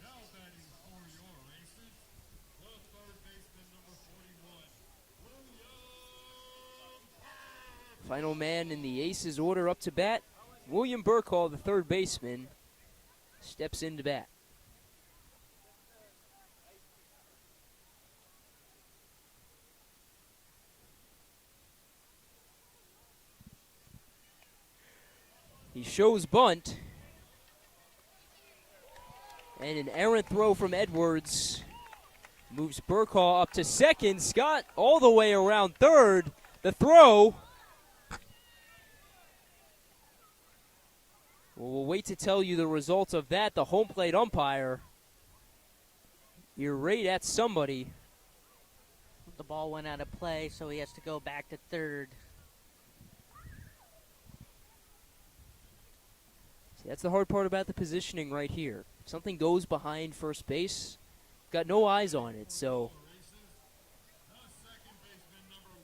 Now batting for your Aces, the third baseman, number 41, William. Final man in the Aces order up to bat. William Burkhall, the third baseman, steps into bat. He shows bunt. And an errant throw from Edwards moves Burkhall up to second. Scott all the way around third. The throw. We'll wait to tell you the results of that. The home plate umpire irate at somebody. The ball went out of play, so he has to go back to third. See, that's the hard part about the positioning right here. If something goes behind first base, got no eyes on it. So,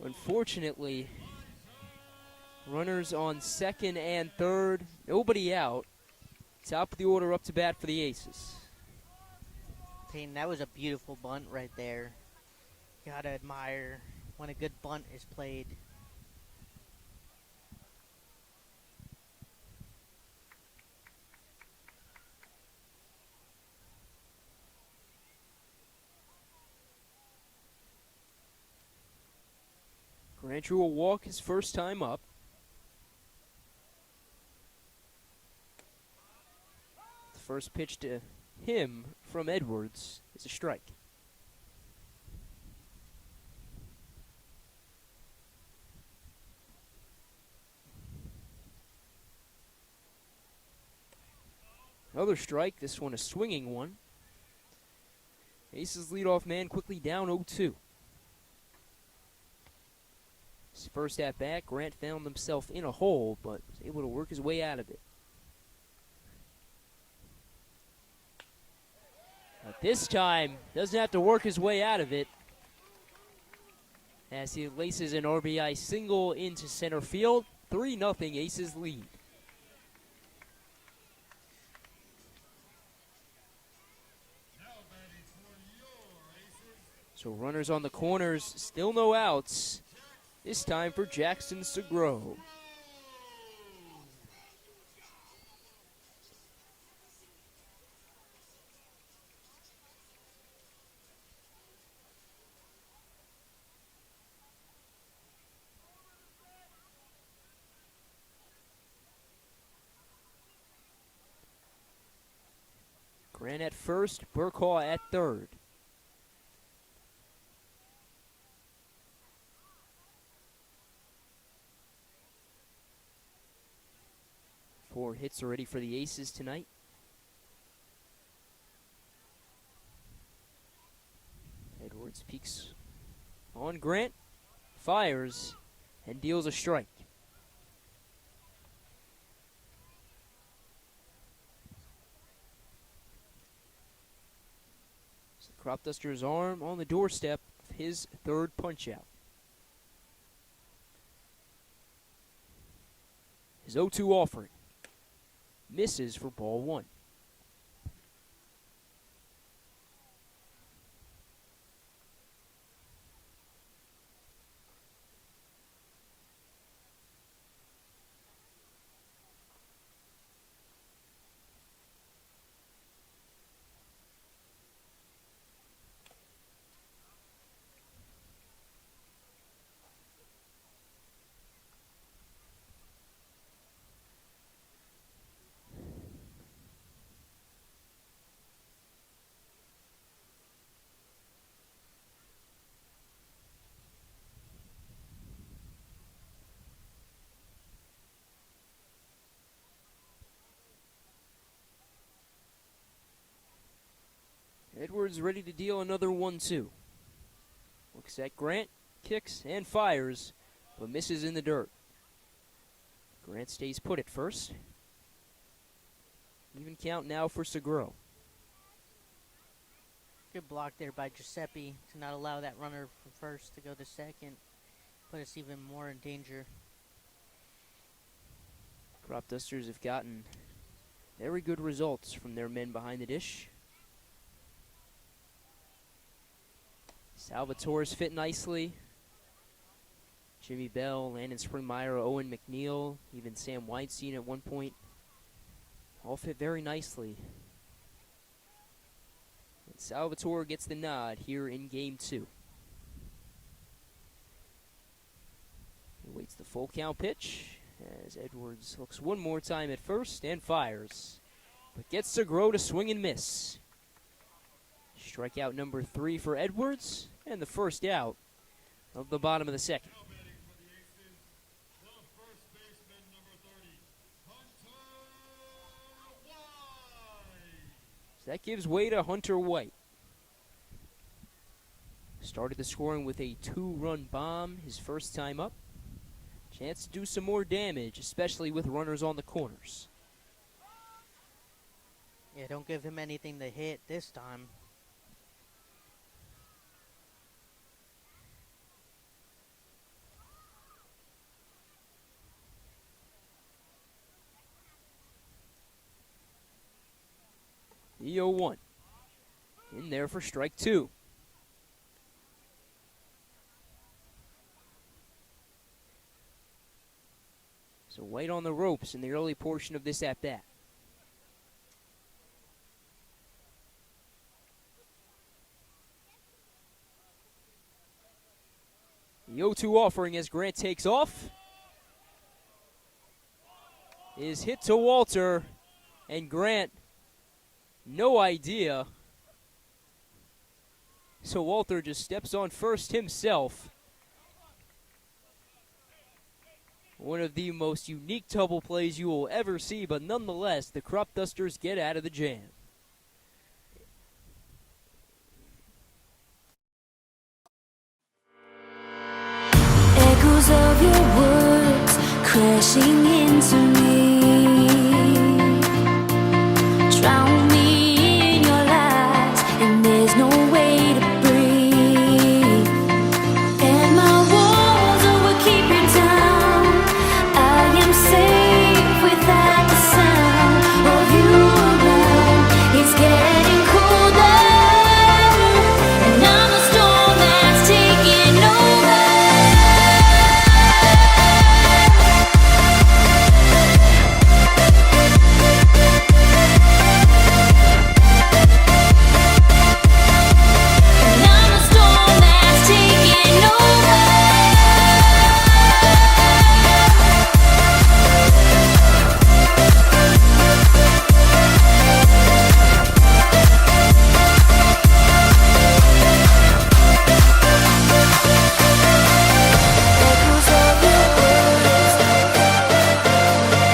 unfortunately, runners on second and third, nobody out. Top of the order up to bat for the Aces. Payne, that was a beautiful bunt right there. Gotta admire when a good bunt is played. Grant Drew will walk his first time up. The first pitch to him from Edwards is a strike. Another strike, this one a swinging one. Aces leadoff man quickly down 0-2. His first at bat, Grant found himself in a hole, but was able to work his way out of it. But this time, doesn't have to work his way out of it, as he laces an RBI single into center field. 3-0 Aces lead. So runners on the corners, still no outs. This time for Jackson Segro. Grant at first, Burkhall at third. Four hits already for the Aces tonight. Edwards peeks on Grant, fires, and deals a strike. So Cropdusters' arm on the doorstep of his third punch-out. His 0-2 offering. Misses for ball one. Edwards ready to deal another 1-2. Looks at Grant, kicks and fires, but misses in the dirt. Grant stays put at first. Even count now for Seguro. Good block there by Giuseppe to not allow that runner from first to go to second. Put us even more in danger. Cropdusters have gotten very good results from their men behind the dish. Salvatore's fit nicely. Jimmy Bell, Landon Springmeyer, Owen McNeil, even Sam Weinstein at one point. All fit very nicely. And Salvatore gets the nod here in game 2. He waits the full count pitch as Edwards looks one more time at first and fires. But gets to grow to swing and miss. Strikeout number 3 for Edwards and the first out of the bottom of the second. Now batting for the Aces, the first baseman, number 30, Hunter White. So that gives way to Hunter White. Started the scoring with a 2-run bomb his first time up. Chance to do some more damage, especially with runners on the corners. Yeah, don't give him anything to hit this time. The 0-1. In there for strike 2. So White on the ropes in the early portion of this at-bat. The 0-2 offering as Grant takes off is hit to Walter, and Grant, no idea. So Walter just steps on first himself. One of the most unique double plays you will ever see, but nonetheless, the Cropdusters get out of the jam. Echoes of your words crashing into me. Drown me in your lies, and there's no way to breathe. And my walls will keep you down. I am safe without the sound of you around. It's getting colder, and I'm the storm that's taking over. And I'm the storm that's taking over. Echoes of your words, echoes of your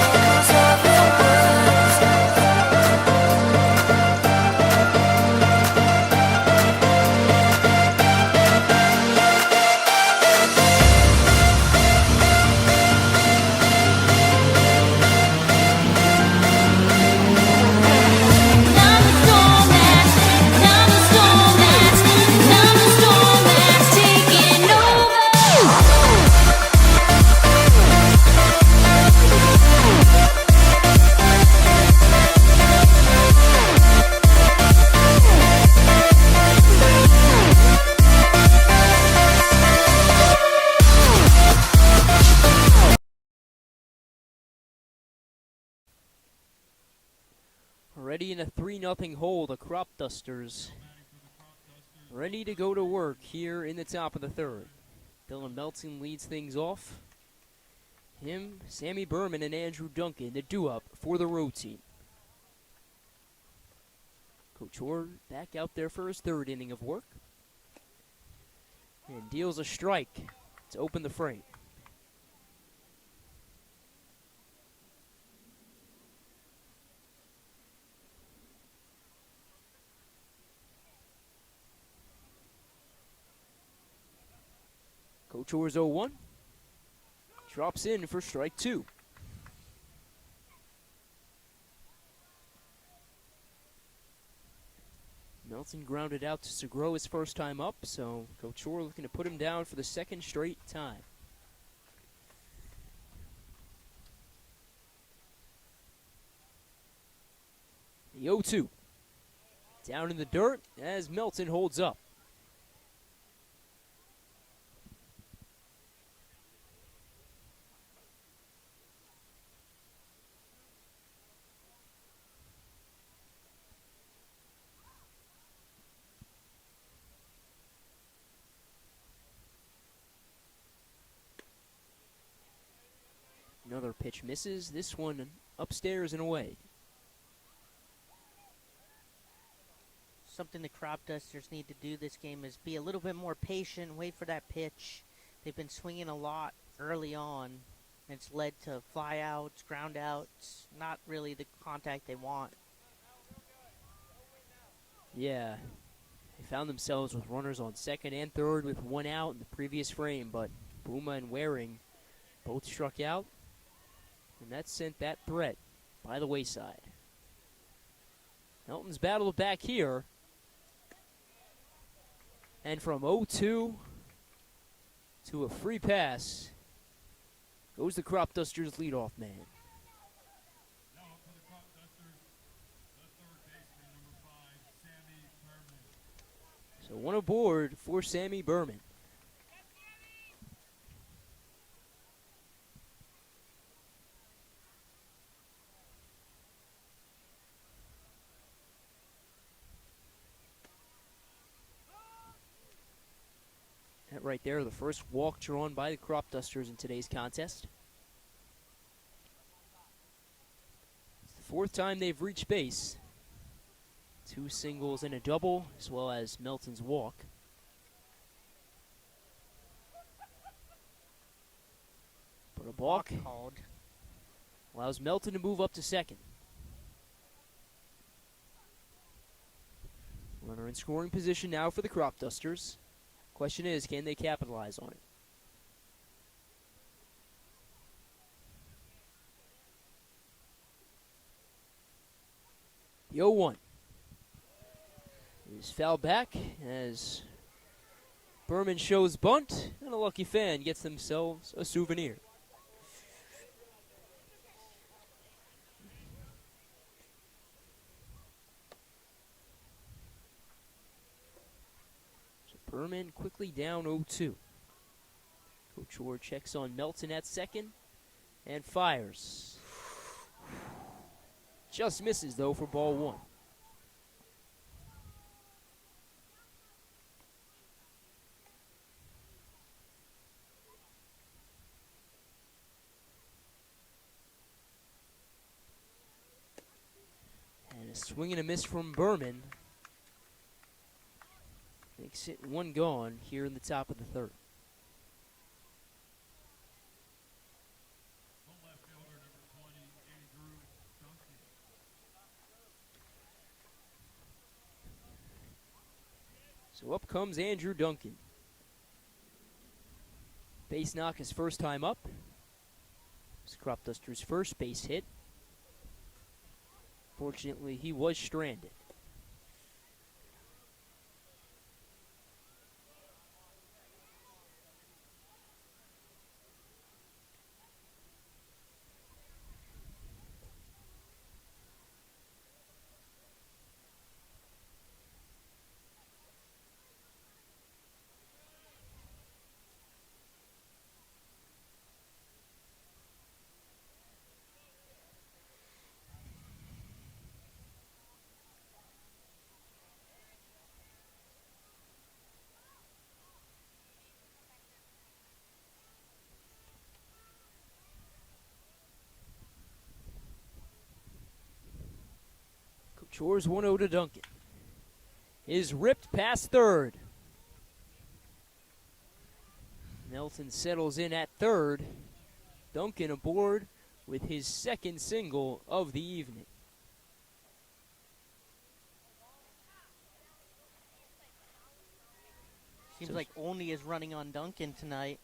words. I'm the storm that's taking Already in a 3-0 hole, the Cropdusters ready to go to work here in the top of the third. Dylan Melton leads things off. Him, Sammy Berman, and Andrew Duncan, the do-up for the road team. Coach Orr back out there for his third inning of work. And deals a strike to open the frame. Coach Orr's 0-1. Drops in for strike 2. Melton grounded out to Segro his first time up, so Coach Orr looking to put him down for the second straight time. The 0-2. Down in the dirt as Melton holds up. Another pitch misses. This one upstairs and away. Something the Cropdusters need to do this game is be a little bit more patient, wait for that pitch. They've been swinging a lot early on. It's led to fly outs, ground outs, not really the contact they want. Yeah, they found themselves with runners on second and third with one out in the previous frame, but Booma and Waring both struck out, and that sent that threat by the wayside. Melton's battled back here. And from 0-2 to a free pass goes the Cropdusters leadoff man. Now up for the Cropdusters, the third baseman, number 5, Sammy Berman. So one aboard for Sammy Berman. That right there, the first walk drawn by the Cropdusters in today's contest. It's the fourth time they've reached base. 2 singles and a double, as well as Melton's walk. But a balk Called. allows Melton to move up to second. Runner in scoring position now for the Cropdusters. Question is, can they capitalize on it? The 0-1 is fouled back as Berman shows bunt, and a lucky fan gets themselves a souvenir. Berman quickly down 0-2. Coach Orr checks on Melton at second and fires. Just misses, though, for ball 1. And a swing and a miss from Berman makes it 1 gone here in the top of the third. The left fielder, number 20, Andrew Duncan. So up comes Andrew Duncan. Base knock his first time up. It's Cropdusters' first base hit. Fortunately, he was stranded. Chores 1-0 to Duncan. Is ripped past third. Melton settles in at third. Duncan aboard with his second single of the evening. See Seems like Olney is running on Duncan tonight.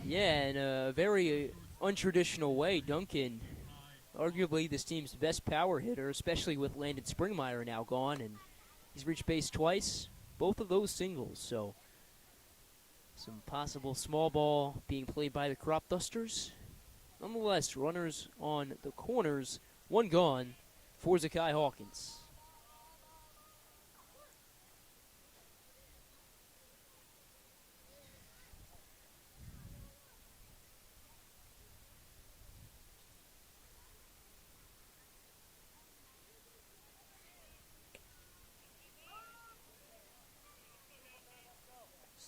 Yeah, in a very untraditional way, Duncan, arguably this team's best power hitter, especially with Landon Springmeyer now gone, and he's reached base twice, both of those singles, so some possible small ball being played by the Cropdusters. Nonetheless, runners on the corners, one gone for Zakai Hawkins.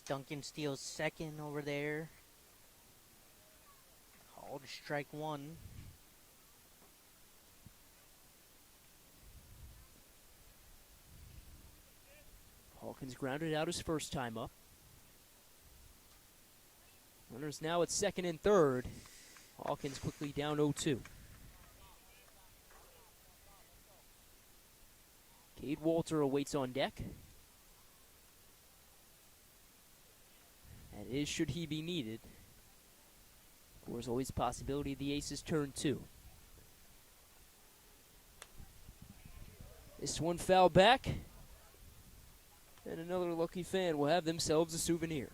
Duncan steals second over there. Called strike one. Hawkins grounded out his first time up. Runners now at second and third. Hawkins quickly down 0-2. Cade Walter awaits on deck. That is, should he be needed. Of course, always a possibility the Aces turn two. This one foul back. And another lucky fan will have themselves a souvenir.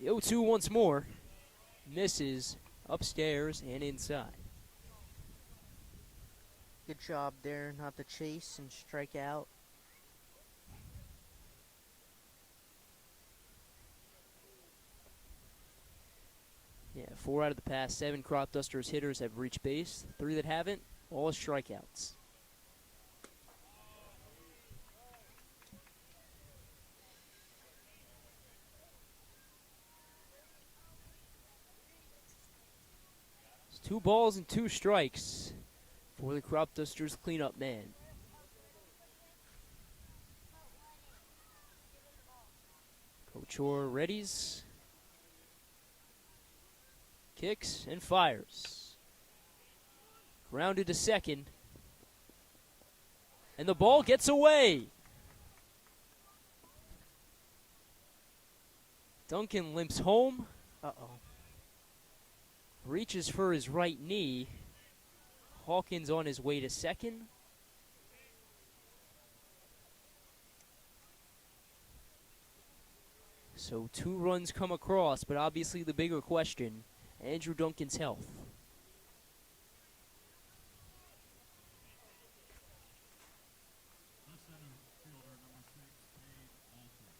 The 0-2 once more. Misses upstairs and inside. Good job there not to chase and strike out. Yeah, 4 out of the past 7 Cropdusters hitters have reached base. 3 that haven't, all strikeouts. It's 2 balls and 2 strikes for the Cropdusters cleanup man. Coach Orr readies. Kicks and fires. Grounded to second. And the ball gets away. Duncan limps home. Uh-oh. Reaches for his right knee. Hawkins on his way to second. So 2 runs come across, but obviously the bigger question, Andrew Duncan's health. The center fielder, number 6, Cade Walter.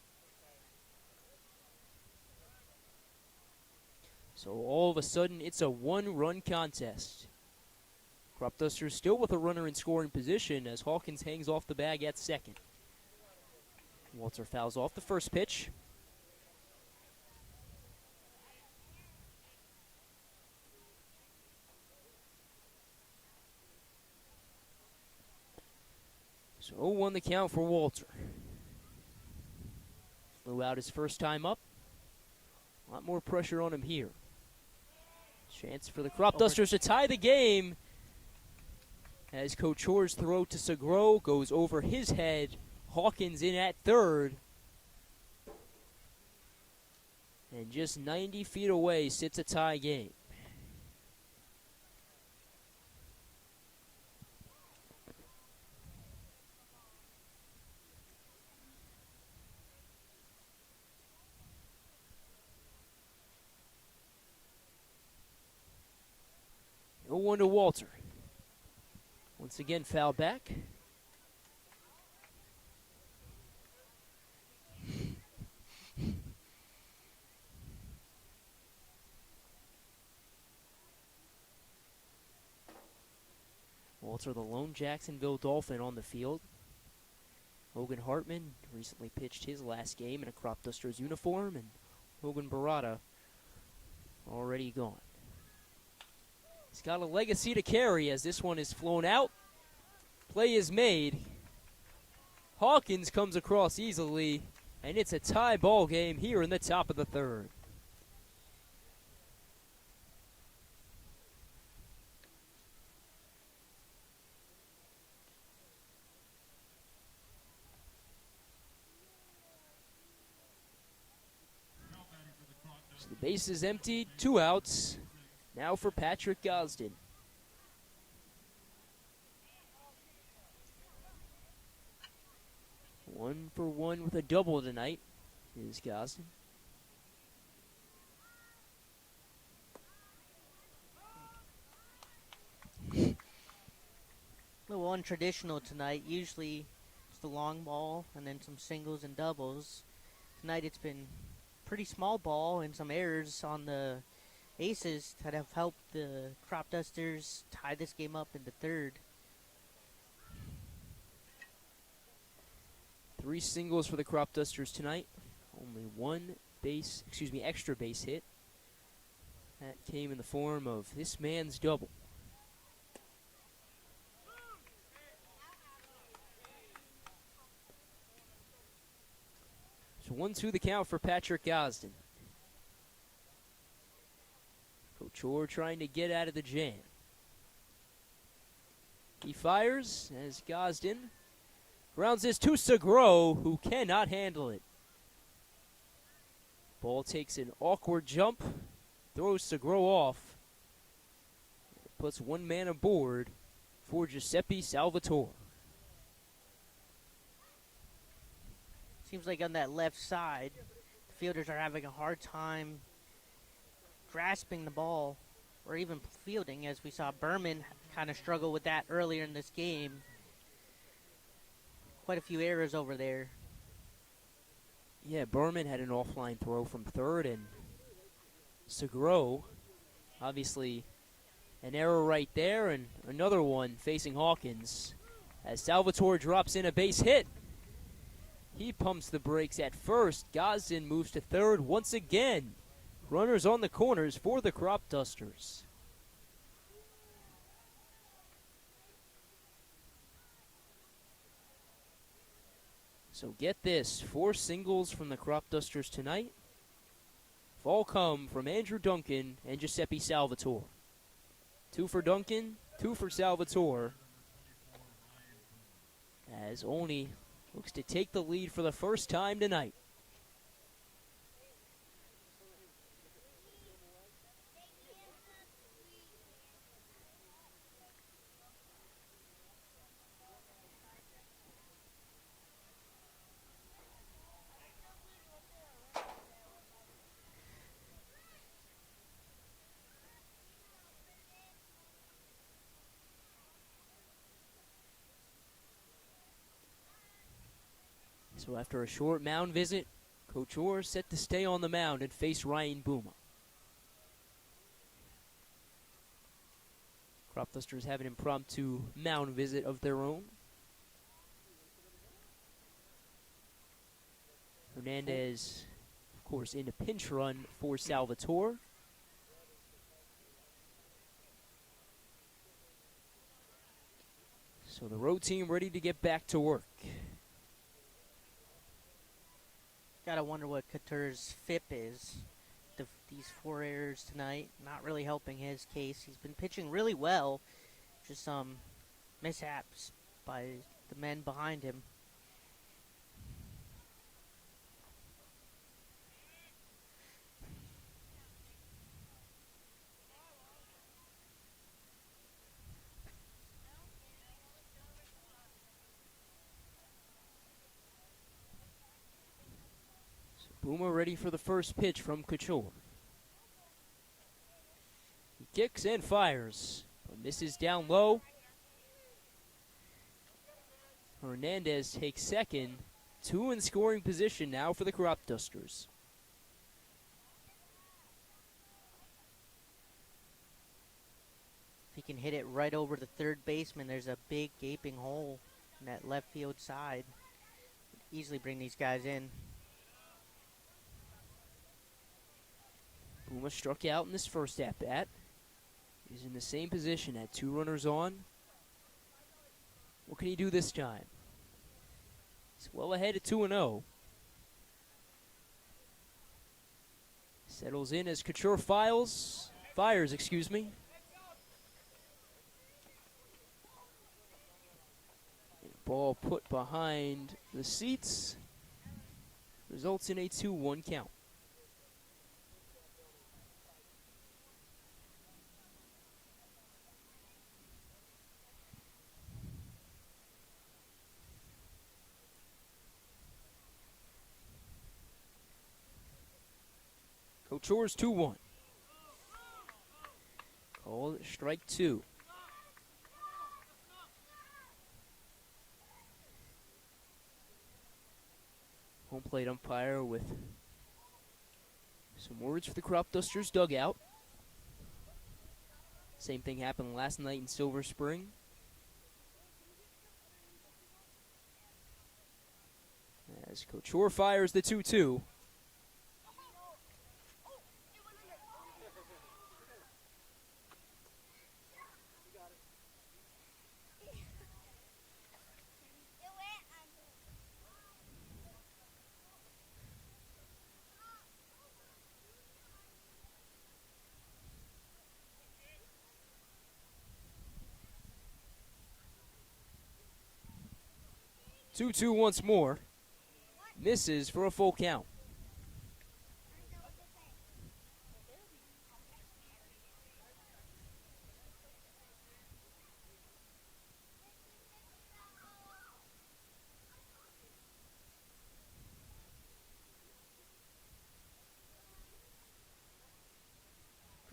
So all of a sudden, it's a 1-run contest. Cropdusters still with a runner in scoring position as Hawkins hangs off the bag at second. Walter fouls off the first pitch. So 0-1 the count for Walter. Flew out his first time up. A lot more pressure on him here. Chance for the Cropdusters to tie the game as Coach Orr's throw to Segro goes over his head. Hawkins in at third. And just 90 feet away sits a tie game. No one to Walter. Once again, foul back. Walter, the lone Jacksonville Dolphin, on the field. Hogan Hartman recently pitched his last game in a Cropdusters uniform, and Hogan Barada already gone. He's got a legacy to carry as this one is flown out. Play is made. Hawkins comes across easily, And it's a tie ball game here in the top of the third. So the base is empty, 2 outs. Now for Patrick Gosden. One for one with a double tonight is Gosden. A little untraditional tonight. Usually it's the long ball and then some singles and doubles. Tonight it's been pretty small ball and some errors on the aces that have helped the Cropdusters tie this game up in the third. 3 singles for the Cropdusters tonight. Only one extra base hit. That came in the form of this man's double. So 1-2 the count for Patrick Gosden. Coach Orr trying to get out of the jam. He fires as Gosden grounds this to Segro, who cannot handle it. Ball takes an awkward jump, throws Segro off. Puts one man aboard for Giuseppe Salvatore. Seems like on that left side, the fielders are having a hard time grasping the ball or even fielding, as we saw Berman kind of struggle with that earlier in this game. Quite a few errors over there. Yeah, Berman had an offline throw from third, and Segro, obviously an error right there, and another one facing Hawkins. As Salvatore drops in a base hit, he pumps the brakes at first. Gosden moves to third once again. Runners on the corners for the Cropdusters. So get this, 4 singles from the Cropdusters tonight. All come from Andrew Duncan and Giuseppe Salvatore. 2 for Duncan, 2 for Salvatore. As Olney looks to take the lead for the first time tonight. So after a short mound visit, Coach Orr set to stay on the mound and face Ryan Booma. Cropdusters have an impromptu mound visit of their own. Hernandez, of course, in a pinch run for Salvatore. So the road team ready to get back to work. Gotta wonder what Couture's FIP is. These 4 errors tonight, not really helping his case. He's been pitching really well, just some mishaps by the men behind him. Booma ready for the first pitch from Couture. He kicks and fires, but misses down low. Hernandez takes second. 2 in scoring position now for the Cropdusters. If he can hit it right over the third baseman, there's a big gaping hole in that left field side. Easily bring these guys in. Booma struck out in this first at-bat. He's in the same position at 2 runners on. What can he do this time? He's well ahead at 2-0. Settles in as Couture fires, excuse me. Ball put behind the seats. Results in a 2-1 count. Couture's 2-1. Call it strike 2. Home plate umpire with some words for the Cropdusters dugout. Same thing happened last night in Silver Spring. As Couture fires the 2-2. Two once more. Misses for a full count.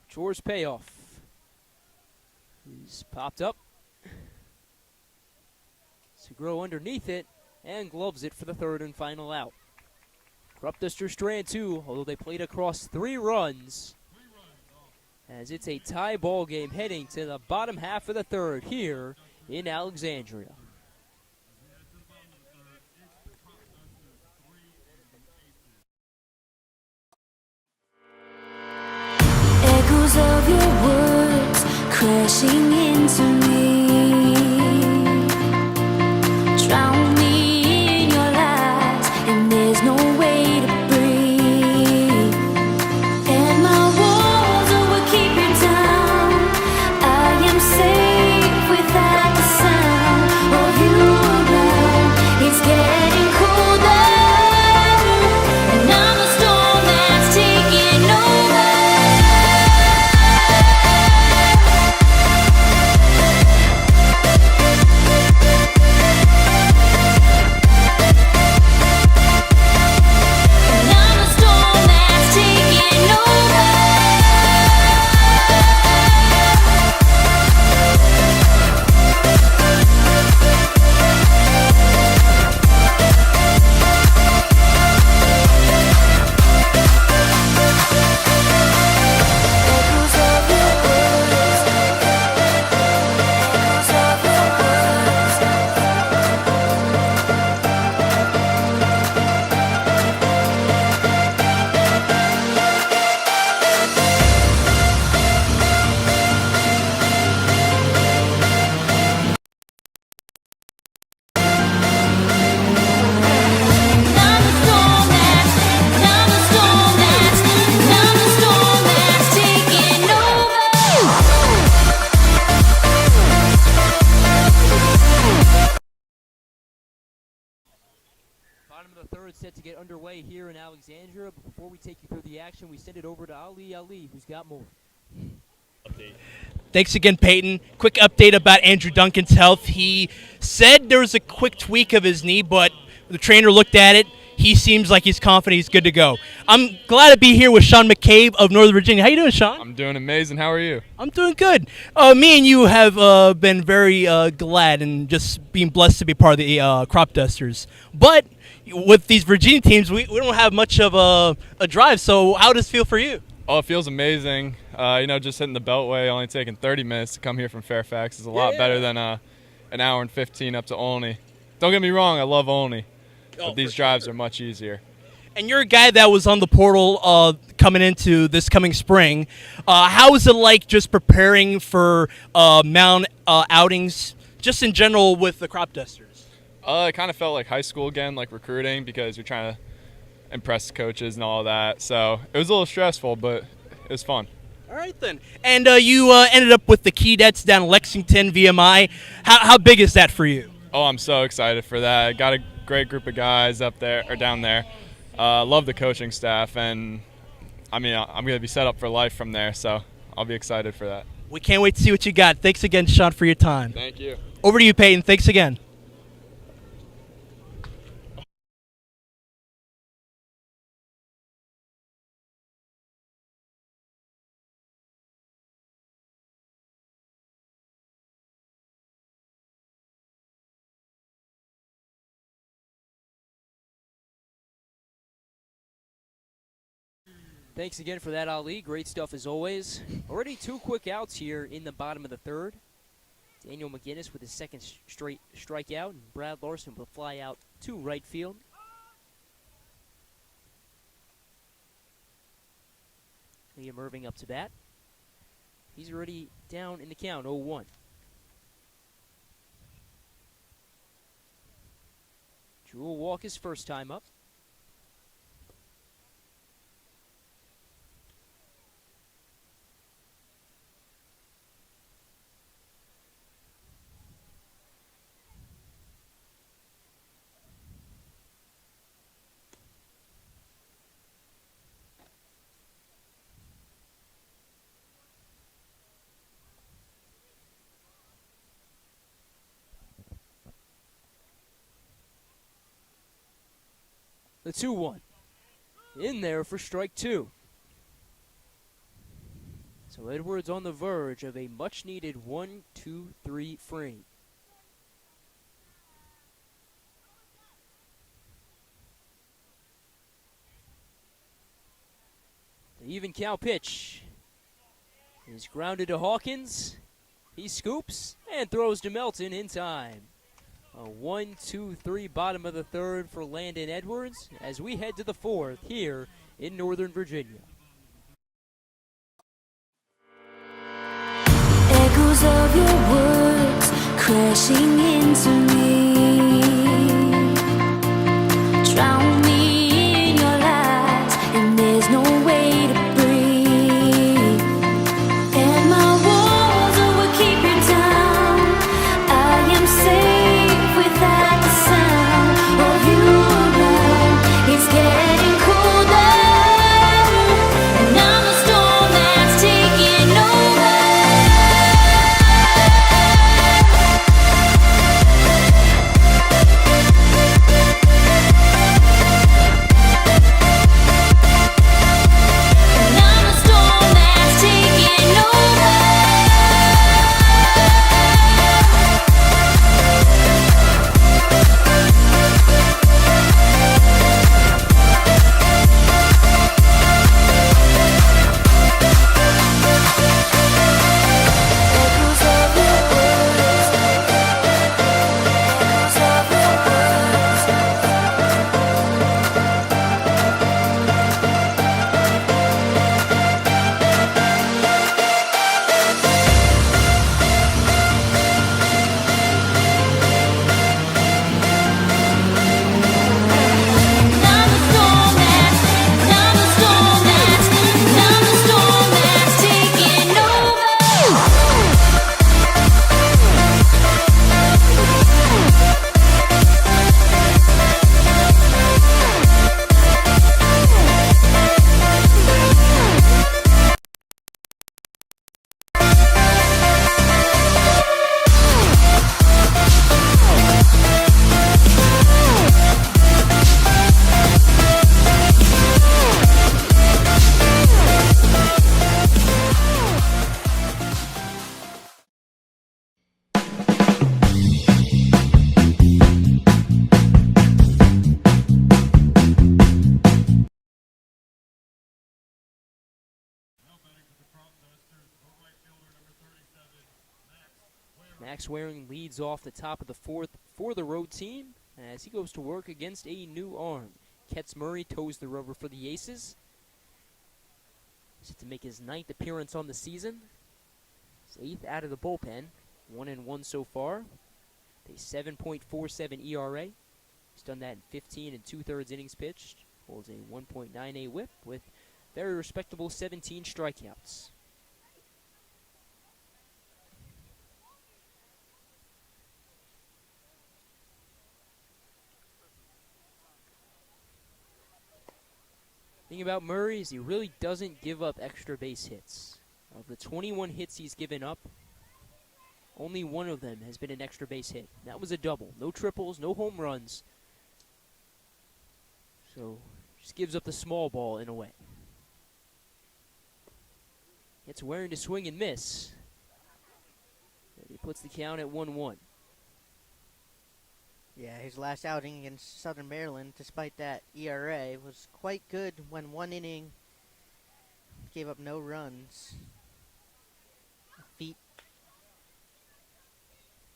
Couture's payoff. He's popped up. Segro underneath it and gloves it for the third and final out. Cropdusters strand 2, although they played across 3 runs. As it's a tie ball game heading to the bottom half of the third here in Alexandria. Echoes of your words crashing into me. Drown me in your lies, and there's no way to breathe. And my walls will keep you down. I am safe without the sound of you around. It's getting colder, and I'm the storm that's taking over. Bottom of the third set to get underway here in Alexandria. But before we take you through the action, we send it over to Ali, who's got more. Thanks again, Peyton. Quick update about Andrew Duncan's health. He said there was a quick tweak of his knee, but the trainer looked at it. He seems like he's confident he's good to go. I'm glad to be here with Sean McCabe of Northern Virginia. How you doing, Sean? I'm doing amazing. How are you? I'm doing good. Me and you have been very glad and just being blessed to be part of the Cropdusters. But with these Virginia teams, we don't have much of a drive. So how does it feel for you? Oh, it feels amazing. Just hitting the Beltway, only taking 30 minutes to come here from Fairfax is a lot better than an hour and 15 up to Olney. Don't get me wrong, I love Olney, but these drives are much easier. And you're a guy that was on the portal coming into this coming spring. How is it like just preparing for mound outings, just in general with the Cropdusters? It kind of felt like high school again, like recruiting, because you're trying to impress coaches and all that. So it was a little stressful, but it was fun. All right, then. And you ended up with the Keydets down in Lexington, VMI. How big is that for you? Oh, I'm so excited for that. I got a great group of guys up there or down there. Love the coaching staff, and I mean, I'm going to be set up for life from there, so I'll be excited for that. We can't wait to see what you got. Thanks again, Sean, for your time. Thank you. Over to you, Peyton. Thanks again. Thanks again for that, Ali. Great stuff as always. Already 2 quick outs here in the bottom of the third. Daniel McGinnis with his second straight strikeout, and Brad Larson will fly out to right field. Liam Irving up to bat. He's already down in the count, 0-1. Drew will walk his first time up. The 2-1. In there for strike 2. So Edwards on the verge of a much-needed 1-2-3 frame. The even count pitch is grounded to Hawkins. He scoops and throws to Melton in time. A 1-2-3 bottom of the third for Landon Edwards as we head to the fourth here in Northern Virginia. Echoes of your words crashing into me. Drown me in your lies, and there's no way to breathe. And my walls will keep you down. I am safe without the sound of you around. It's getting colder, and I'm the storm that's taking over. And I'm the storm that's taking over. Echoes of your words, echoes of your words. I'm the storm that's taking over. Max Waring leads off the top of the fourth for the road team as he goes to work against a new arm. Ketz Murray toes the rubber for the Aces. Set to make his 9th appearance on the season. His 8th out of the bullpen. 1-1 so far. A 7.47 ERA. He's done that in 15 2/3 innings pitched. Holds a 1.98 whip with very respectable 17 strikeouts. Thing about Murray is he really doesn't give up extra base hits. Of the 21 hits he's given up, only one of them has been an extra base hit. That was a double. No triples, no home runs. So, just gives up the small ball in a way. Gets Waring to swing and miss. And he puts the count at 1-1. Yeah, his last outing against Southern Maryland, despite that ERA, was quite good when one inning gave up no runs. A feat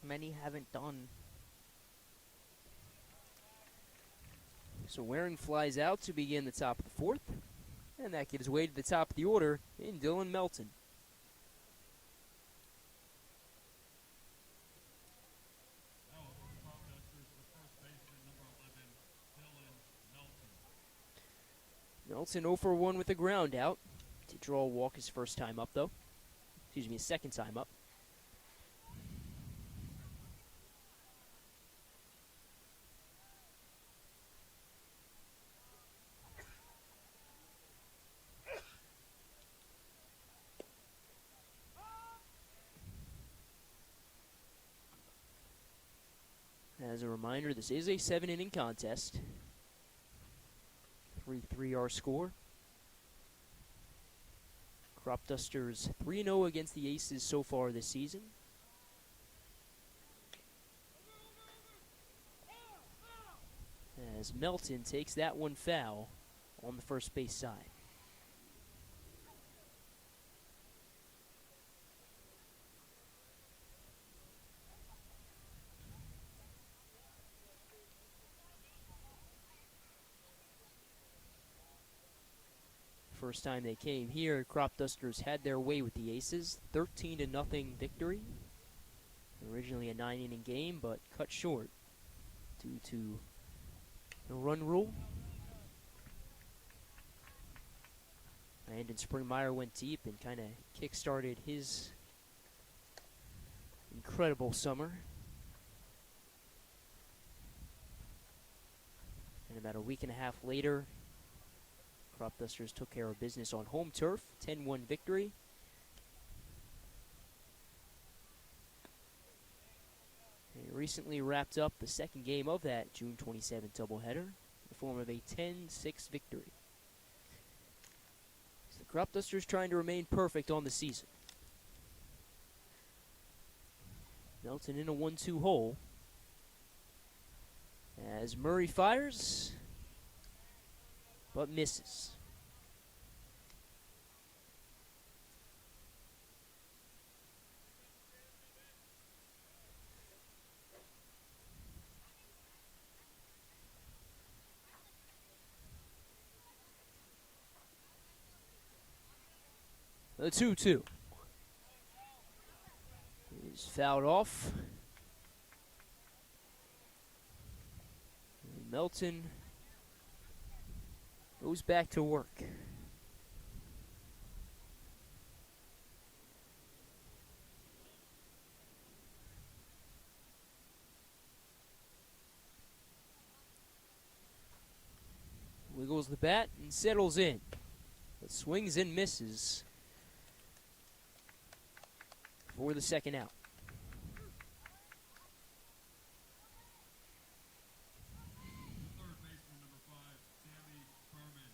many haven't done. So Waring flies out to begin the top of the fourth. And that gives way to the top of the order in Dylan Melton. Now up for the Cropdusters, the first baseman, number 11, Dylan Melton. Melton 0 for 1 with a ground out. Did draw a walk his first time up, though. Excuse me, his second time up. As a reminder, this is a 7-inning contest. 3-3 our score. Cropdusters 3-0 against the Aces so far this season. As Melton takes that one foul on the first base side. First time they came here, Cropdusters had their way with the Aces. 13-0 victory. Originally a 9-inning game, but cut short due to the run rule. Landon Springmeyer went deep and kind of kick-started his incredible summer. And about a week and a half later, Cropdusters took care of business on home turf, 10-1 victory. They recently wrapped up the second game of that June 27th doubleheader in the form of a 10-6 victory. So the Cropdusters trying to remain perfect on the season. Melton in a 1-2 hole. As Murray fires, but misses. The 2-2 is fouled off. And Melton goes back to work. Wiggles the bat and settles in. But swings and misses for the second out. Third baseman, number 5, Sammy Berman.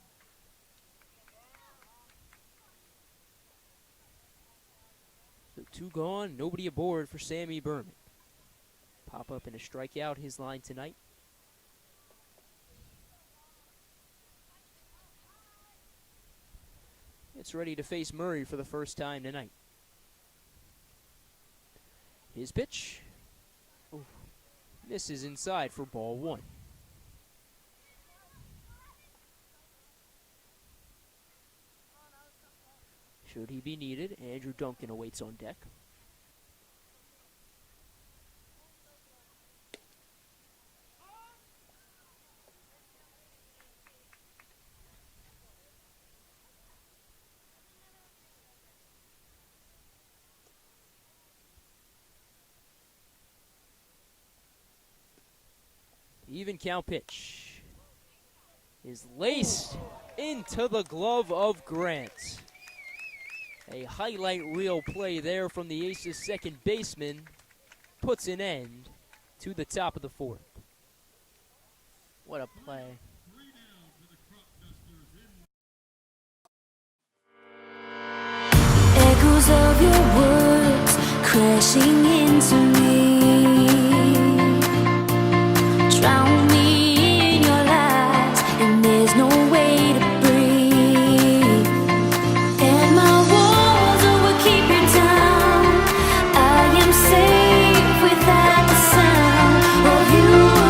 So 2 gone, nobody aboard for Sammy Berman. Pop up and a strikeout, his line tonight. It's ready to face Murray for the first time tonight. His pitch. Ooh, misses inside for ball 1. Should he be needed, Andrew Duncan awaits on deck. Even count pitch is laced into the glove of Grant. A highlight reel play there from the Aces' second baseman puts an end to the top of the fourth. What a play. Echoes of your words crashing into me. Drown me in your lies, and there's no way to breathe. And my walls will keep you down. I am safe without the sound of you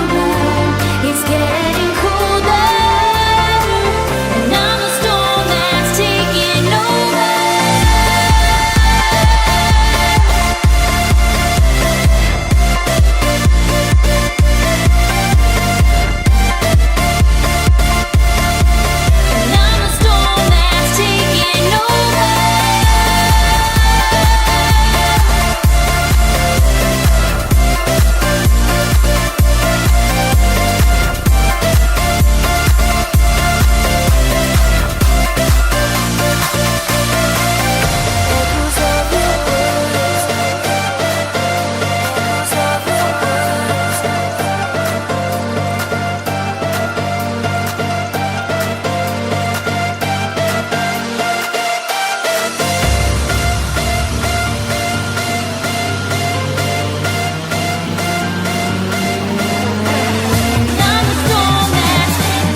around. It's getting colder, and I'm a storm that's taking over. And I'm a storm that's taking over. Echoes of your words. Echoes of your words.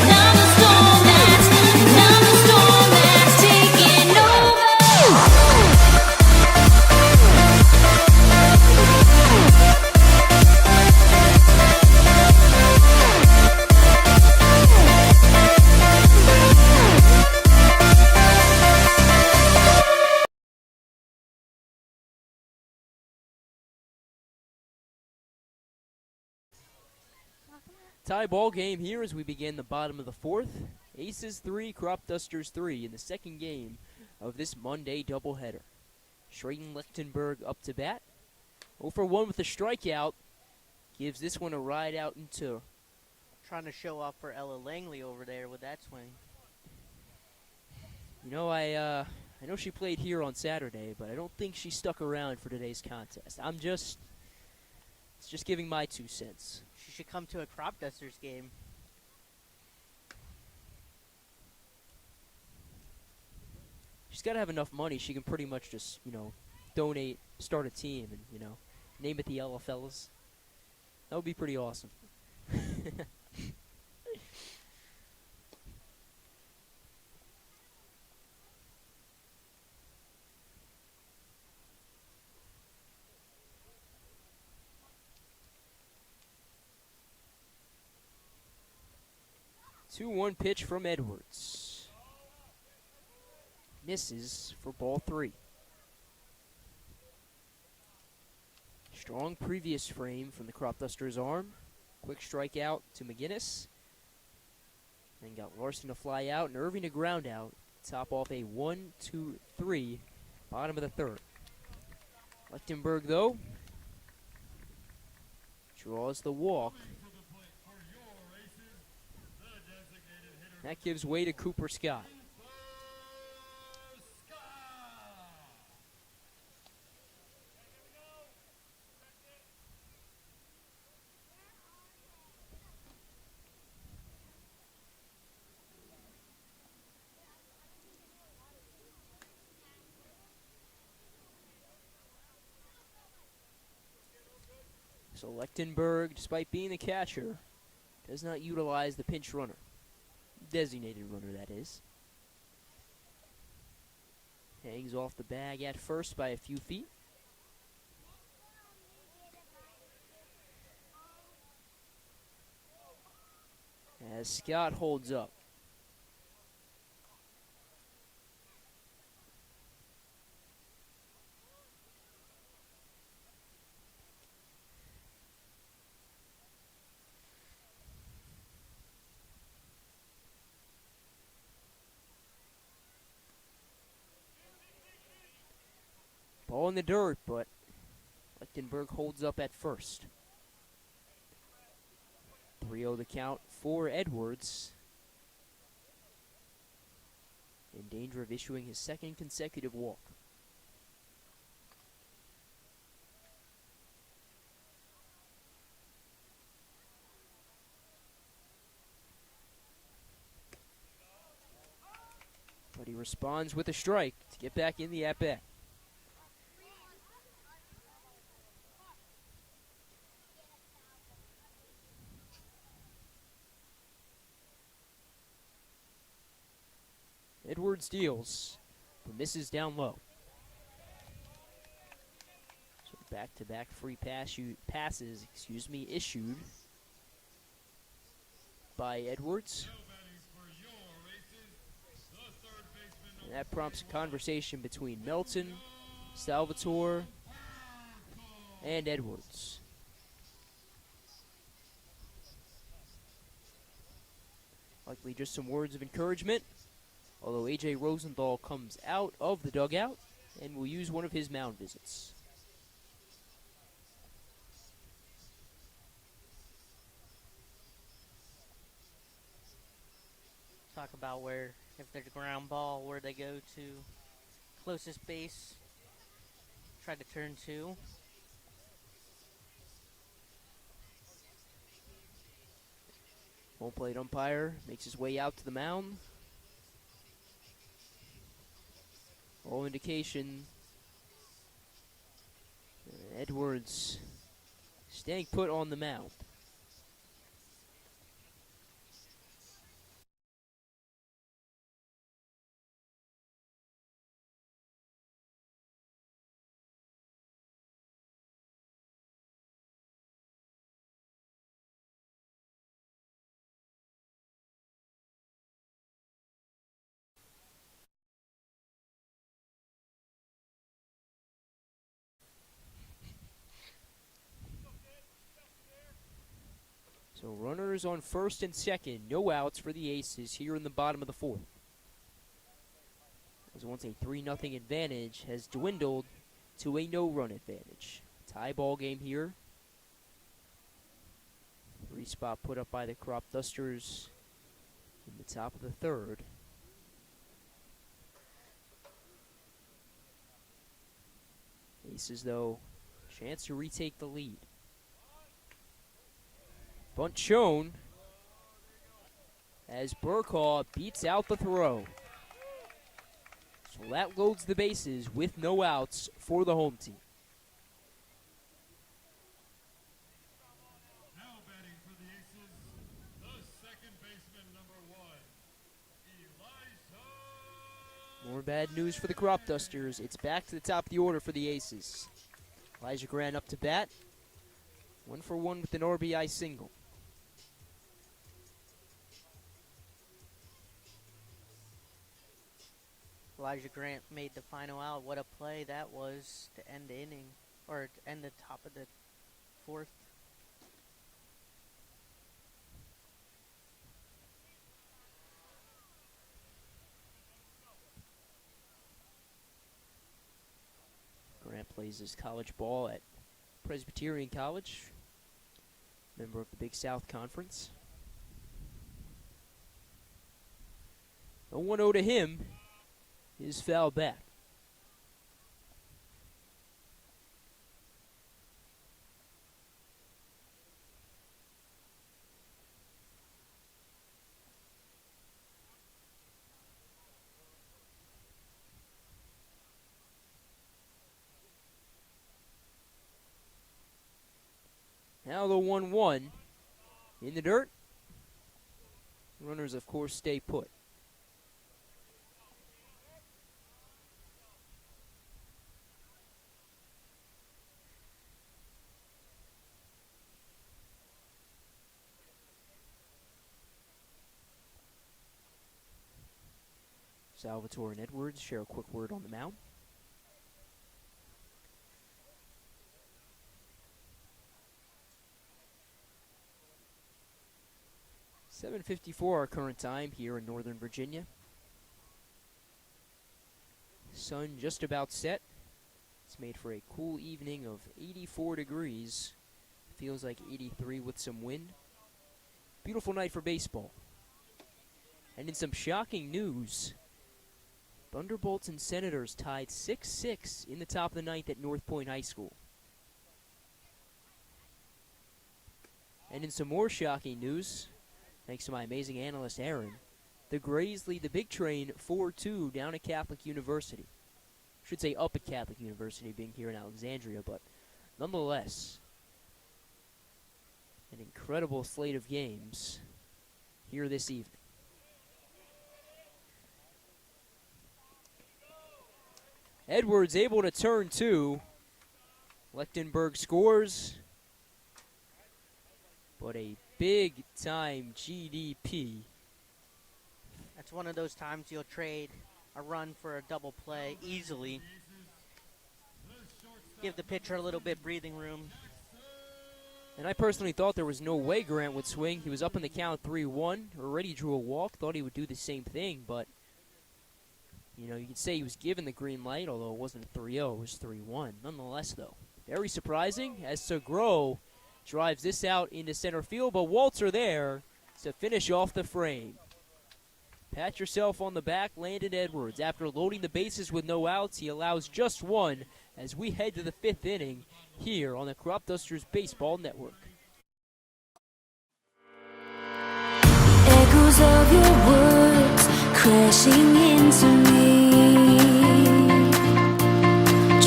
I'm a storm that's taking over. Tie ball game here as we begin the bottom of the fourth. Aces 3, Cropdusters 3 in the second game of this Monday doubleheader. Schraden Lichtenberg up to bat. 0 for 1 with a strikeout. Gives this one a ride out into. Trying to show off for Ella Langley over there with that swing. You know, I know she played here on Saturday, but I don't think she stuck around for today's contest. It's just giving my 2 cents. She should come to a Cropdusters game. She's got to have enough money. She can pretty much just, donate, start a team, and, name it the Ella Fellas. That would be pretty awesome. Two-one pitch from Edwards. Misses for ball 3. Strong previous frame from the Cropdusters' arm. Quick strikeout to McGinnis. Then got Larson to fly out and Irving to ground out. Top off a 1-2-3, bottom of the third. Lichtenberg, though, draws the walk. That gives way to Cooper Scott. So Lichtenberg, despite being the catcher, does not utilize the pinch runner. Designated runner, that is. Hangs off the bag at first by a few feet. As Scott holds up. Ball in the dirt, but Lichtenberg holds up at first. 3-0 the count for Edwards. In danger of issuing his second consecutive walk. But he responds with a strike to get back in the at-bat. Edwards deals, but misses down low. So back-to-back free passes issued by Edwards. And that prompts a conversation between Melton, Salvatore, and Edwards. Likely just some words of encouragement. Although A.J. Rosenthal comes out of the dugout and will use one of his mound visits. Talk about where, if there's a ground ball, where they go to closest base. Try to turn two. Home plate umpire makes his way out to the mound. All indication Edwards staying put on the mound. So runners on first and second, no outs for the Aces here in the bottom of the fourth. As once a 3-0 advantage has dwindled to a no-run advantage. Tie ball game here. Free spot put up by the Cropdusters in the top of the third. Aces, though, chance to retake the lead. Bunt shown as Burkhaw beats out the throw. So that loads the bases with no outs for the home team. Now batting for the Aces, the second baseman, number 1, Elijah. More bad news for the Cropdusters. It's back to the top of the order for the Aces. Elijah Grant up to bat. 1 for 1 with an RBI single. Elijah Grant made the final out. What a play that was to end the inning, or to end the top of the fourth. Grant plays his college ball at Presbyterian College, member of the Big South Conference. 0-1-0 to him. His foul back. Now the 1-1 in the dirt. Runners, of course, stay put. Salvatore and Edwards share a quick word on the mound. .754 our current time here in Northern Virginia. Sun just about set. It's made for a cool evening of 84 degrees. Feels like 83 with some wind. Beautiful night for baseball. And in some shocking news, Thunderbolts and Senators tied 6-6 in the top of the ninth at North Point High School. And in some more shocking news, thanks to my amazing analyst Aaron, the Grays lead the Big Train 4-2 down at Catholic University. I should say up at Catholic University, being here in Alexandria, but nonetheless, an incredible slate of games here this evening. Edwards able to turn two. Lechtenberg scores, but a big-time GDP. That's one of those times you'll trade a run for a double play easily. Give the pitcher a little bit breathing room. And I personally thought there was no way Grant would swing. He was up in the count 3-1, already drew a walk, thought he would do the same thing, but you know, you could say he was given the green light, although it wasn't a 3-0, it was 3-1. Nonetheless, though, very surprising as Segro drives this out into center field, but Walter there to finish off the frame. Pat yourself on the back, Landon Edwards. After loading the bases with no outs, he allows just one as we head to the fifth inning here on the Cropdusters Baseball Network. Echoes of your words crashing into me.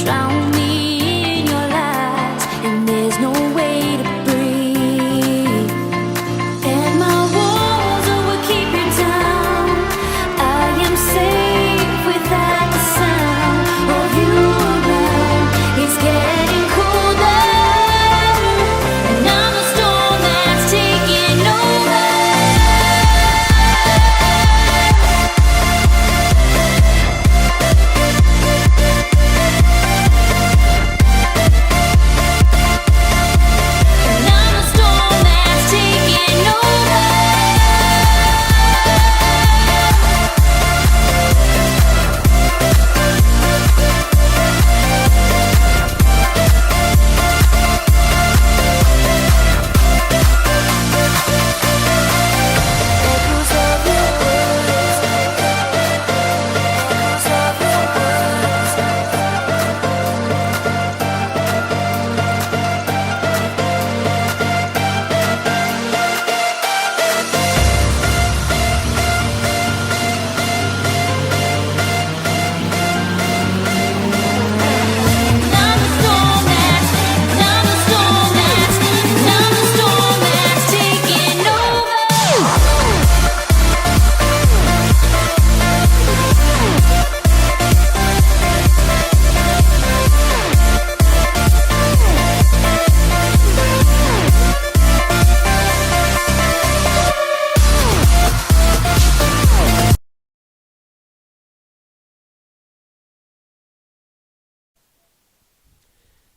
Drown me in your lies, and there's no way to breathe. And my walls will keep you down. I am safe without the sound of you around. It's getting colder, and I'm a storm that's taking over.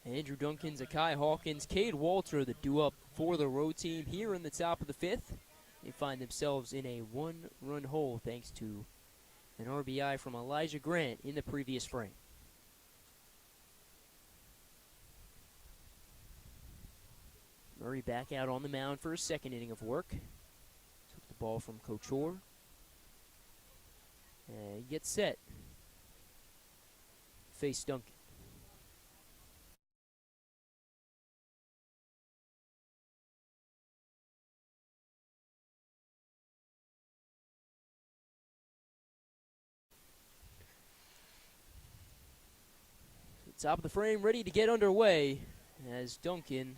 Andrew Duncan, Zakai Hawkins, Cade Walter, the due-up for the road team here in the top of the fifth. They find themselves in a one-run hole thanks to an RBI from Elijah Grant in the previous frame. Murray back out on the mound for his second inning of work. Took the ball from Couture. And he gets set. Face Duncan. Top of the frame, ready to get underway as Duncan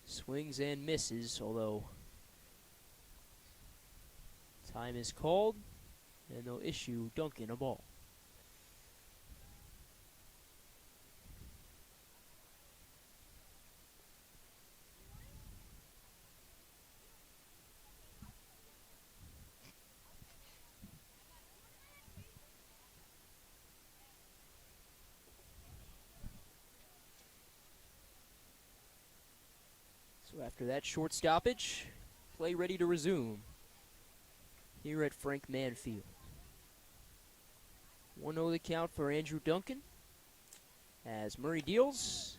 swings and misses, although time is called and they'll issue Duncan a ball. So after that short stoppage, play ready to resume here at Frank Mann Field. 1-0 the count for Andrew Duncan as Murray deals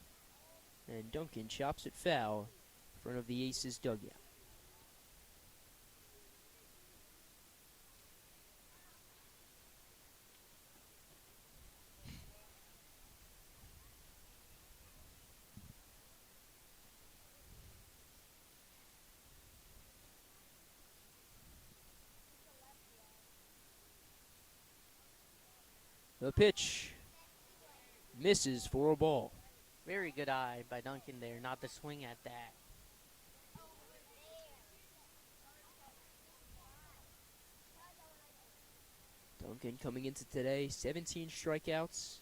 and Duncan chops it foul in front of the Aces dugout. The pitch misses for a ball. Very good eye by Duncan there, not to swing at that. Duncan coming into today, 17 strikeouts,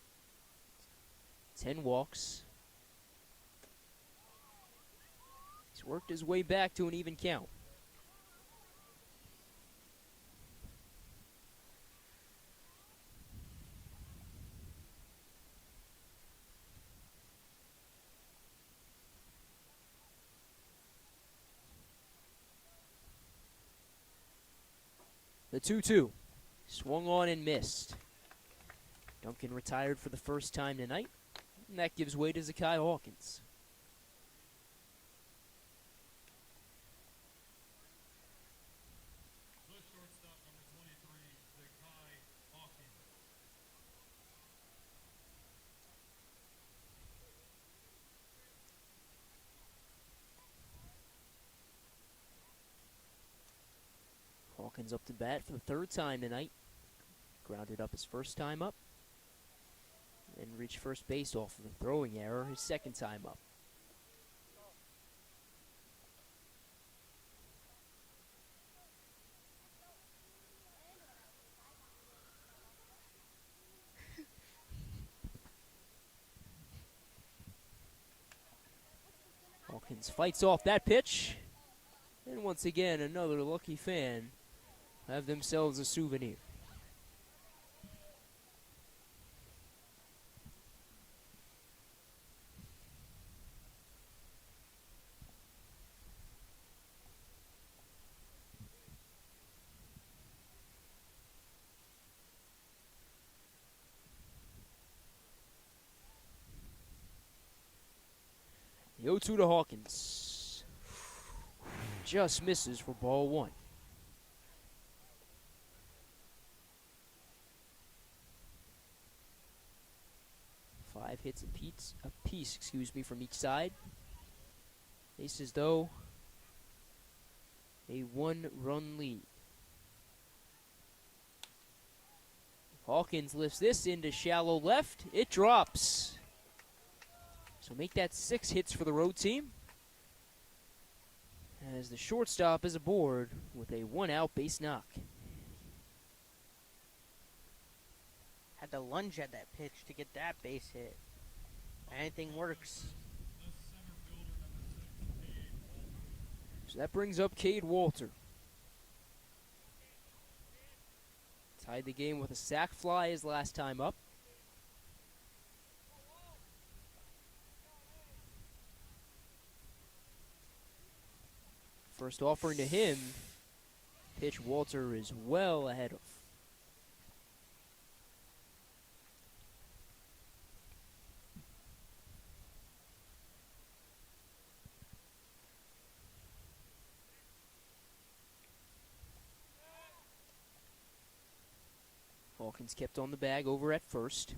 10 walks. He's worked his way back to an even count. The 2-2. Swung on and missed. Duncan retired for the first time tonight, and that gives way to Zakai Hawkins. The shortstop, number 23, Zakai Hawkins. Hawkins up to bat for the third time tonight. Grounded up his first time up. And reached first base off of a throwing error his second time up. Hawkins fights off that pitch. And once again, another lucky fan have themselves a souvenir. The 0-2 to Hawkins. Just misses for ball one. Five hits apiece, from each side. Aces, though, a one-run lead. Hawkins lifts this into shallow left. It drops. So make that 6 hits for the road team, as the shortstop is aboard with a one-out base knock. Had to lunge at that pitch to get that base hit. Anything works. The center fielder, number 6, Cade Walter. So that brings up Cade Walter. Tied the game with a sac fly his last time up. First offering to him, pitch Walter is well ahead of. Hawkins kept on the bag over at first.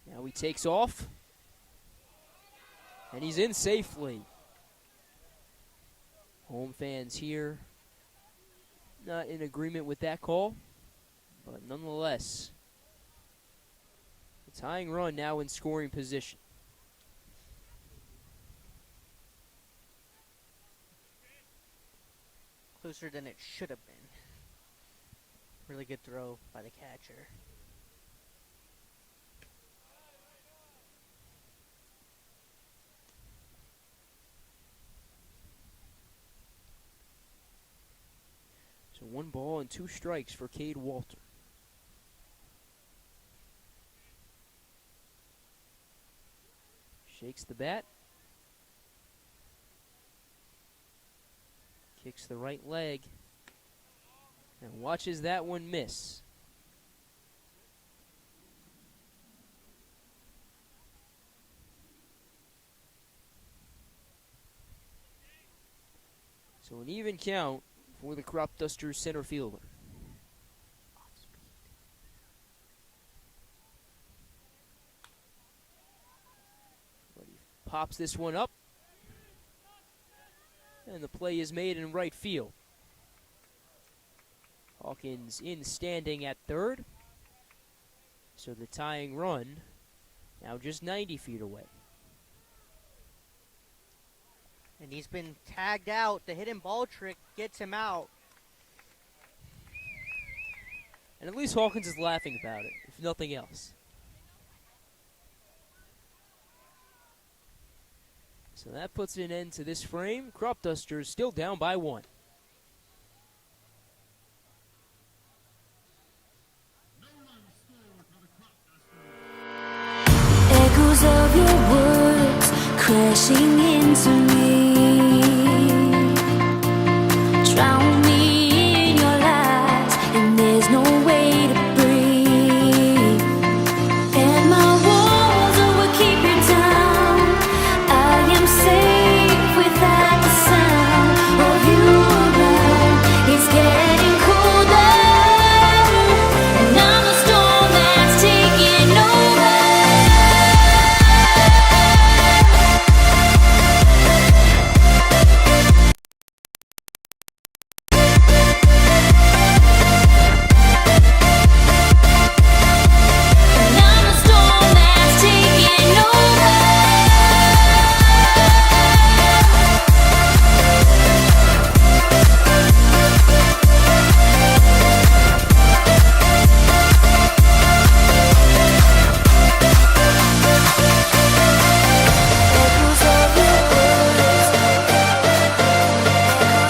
Now he takes off, and he's in safely. Home fans here not in agreement with that call, but nonetheless, the tying run now in scoring position. Closer than it should have been. Really good throw by the catcher. So 1 ball and 2 strikes for Cade Walter. Shakes the bat. Kicks the right leg. And watches that one miss. So an even count for the Cropdusters center fielder. pops this one up. And the play is made in right field. Hawkins in standing at third. So the tying run now just 90 feet away. And he's been tagged out. The hidden ball trick gets him out. And at least Hawkins is laughing about it, if nothing else. So that puts an end to this frame. Cropdusters still down by 1. Echoes of your words crashing into me. Drown me in your lies, and there's no way to breathe. And my walls will keep you down. I am safe without the sound of you around. It's getting colder, and I'm the storm that's taking over. And I'm the storm that's taking over. Echoes of your words. Echoes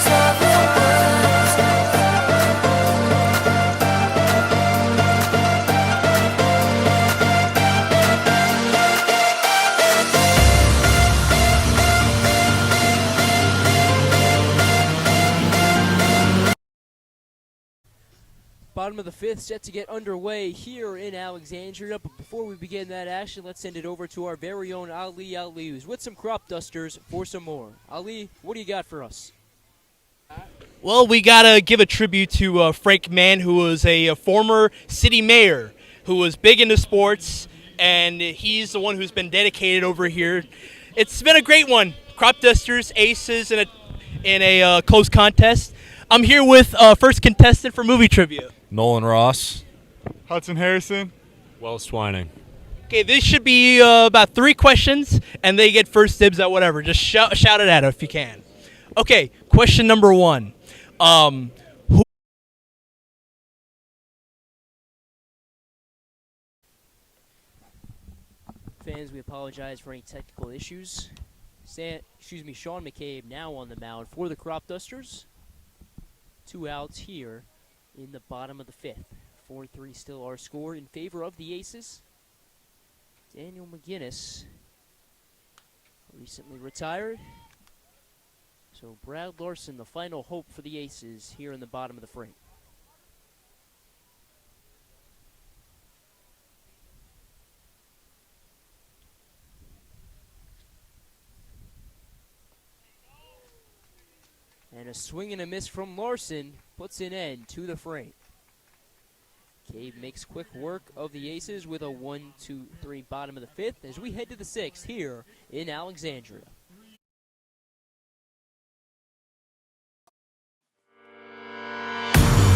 of your words. Bottom of the 5th set to get underway here in Alexandria. But before we begin that action, let's send it over to our very own Ali Ali, who's with some Cropdusters for some more. Ali, what do you got for us? Well, we gotta give a tribute to Frank Mann, who was a former city mayor, who was big into sports, and he's the one who's been dedicated over here. It's been a great one. Cropdusters, Aces in a close contest. I'm here with first contestant for movie trivia. Nolan Ross. Hudson Harrison. Wells Twining. Okay, this should be about 3 questions, and they get first dibs at whatever. Just shout it at if you can. Okay, question number 1. Who Fans, we apologize for any technical issues. Sean McCabe now on the mound for the Cropdusters. 2 outs here in the bottom of the 5th. 4-3 still our score in favor of the Aces. Daniel McGinnis recently retired. So Brad Larson, the final hope for the Aces here in the bottom of the frame. And a swing and a miss from Larson puts an end to the frame. Cave makes quick work of the Aces with a 1-2-3 bottom of the 5th as we head to the 6th here in Alexandria.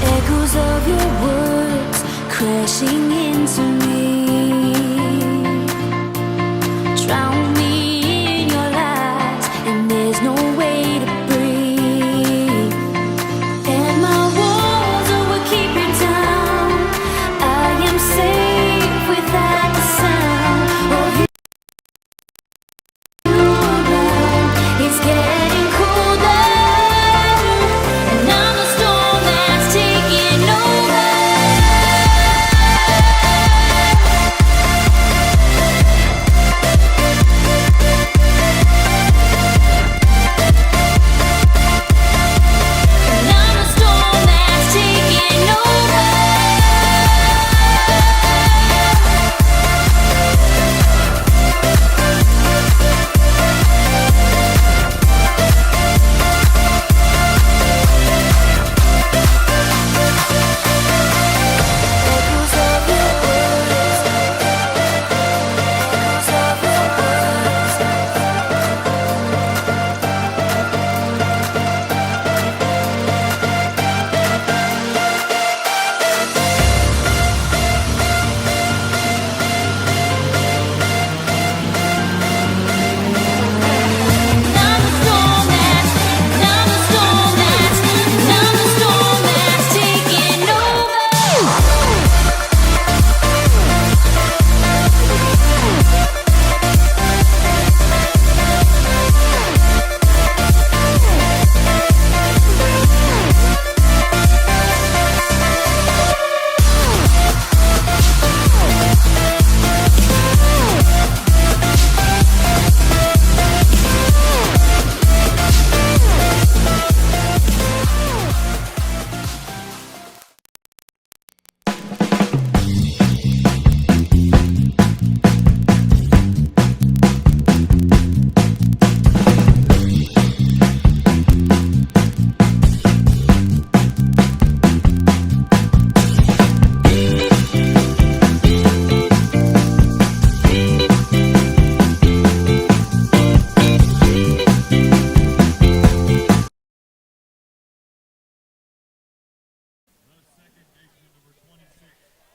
Echoes of your words crashing into me. Drown me in your lies, and there's no way to breathe. And my walls will keep you down. I am safe without the sound of you around. It's getting colder, and I'm the storm that's taking over.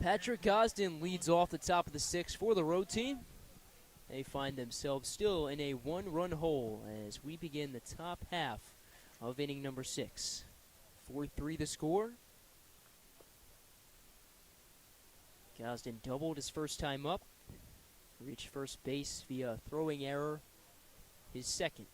Patrick Gosden leads off the top of the 6th for the road team. They find themselves still in a 1-run hole as we begin the top half of inning number 6. 4-3 the score. Gosden doubled his first time up. Reached first base via throwing error, his second.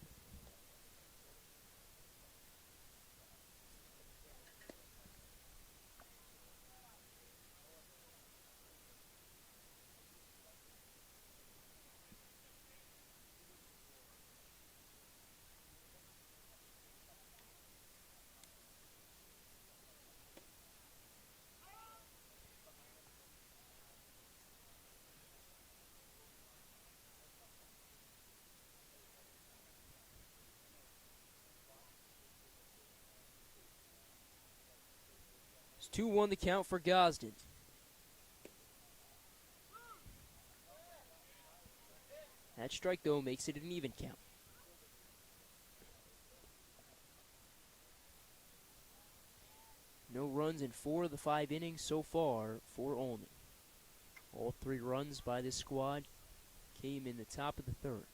It's 2-1 the count for Gosden. That strike, though, makes it an even count. No runs in 4 of the 5 innings so far for Olney. All 3 runs by this squad came in the top of the 3rd.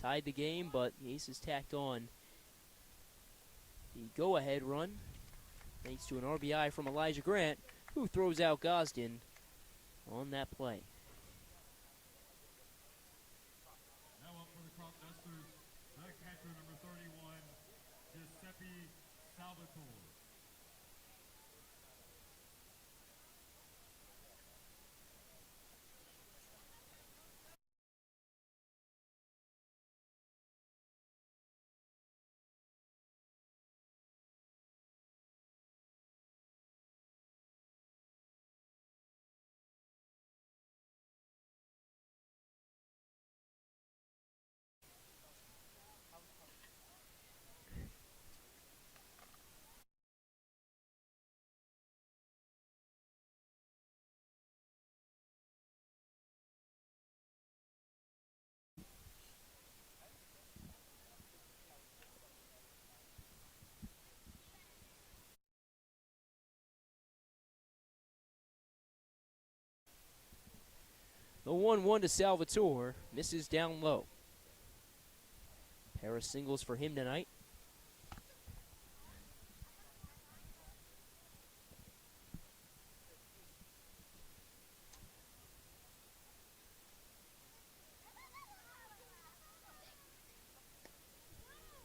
Tied the game, but the Aces tacked on the go-ahead run thanks to an RBI from Elijah Grant, who throws out Gosden on that play. Now up for the Cropdusters, the catcher number 31, Giuseppe Salvatore. The 1-1 to Salvatore misses down low. Pair of singles for him tonight.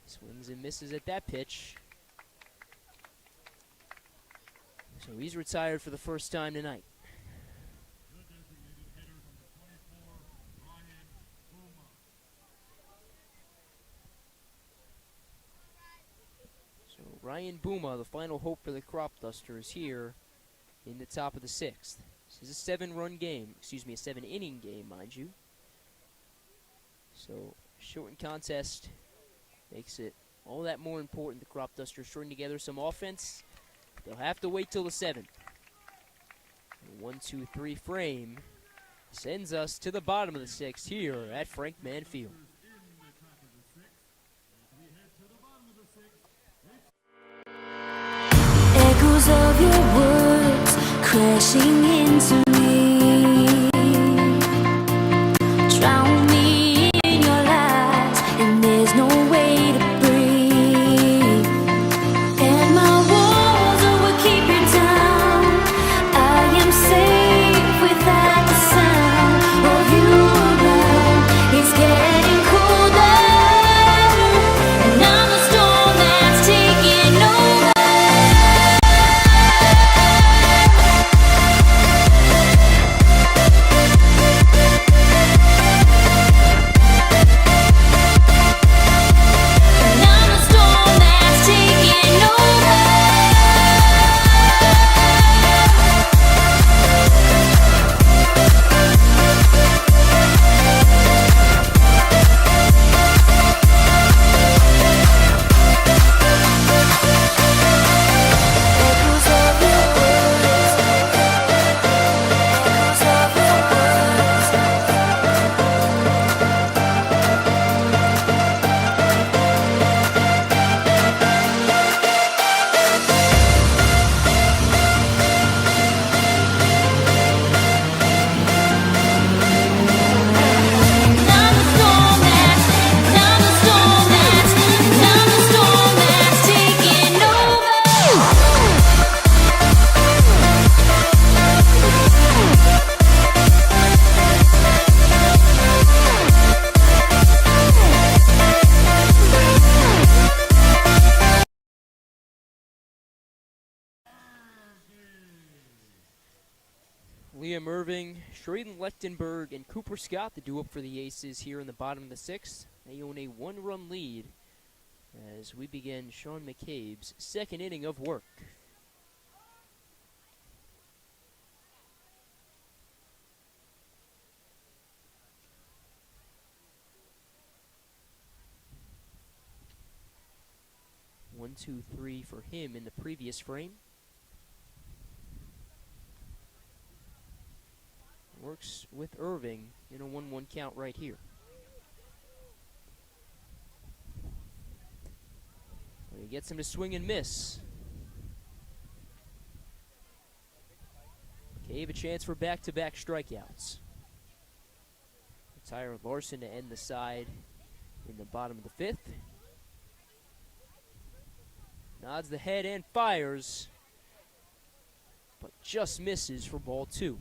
Swings and misses at that pitch. So he's retired for the first time tonight. The designated hitter number 24, Ryan Buma. So Ryan Buma, the final hope for the Cropdusters here in the top of the 6th. This is a 7-run game, a 7-inning game, mind you. So shortened contest makes it all that more important. The Cropdusters throwing together some offense. They'll have to wait till the 7th. 1-2-3 frame sends us to the bottom of the 6th here at Frank Mann Field. In the top of the 6th, as we head to the bottom of the 6th, Echoes of your words crashing into me. Drown me in your lies, and there's no way to breathe. And my walls will keep you down. I am safe without the sound of you around. It's getting colder, and I'm the storm that's taking over. Liam Irving, Schraden Lechtenberg, and Cooper Scott, the due up for the Aces here in the bottom of the sixth. They own a one-run lead as we begin Sean McCabe's second inning of work. One, two, three for him in the previous frame. Works with Irving in a 1-1 count right here. He gets him to swing and miss. Gave a chance for back-to-back strikeouts. Tyler Larson to end the side in the bottom of the fifth. Nods the head and fires, but just misses for ball two.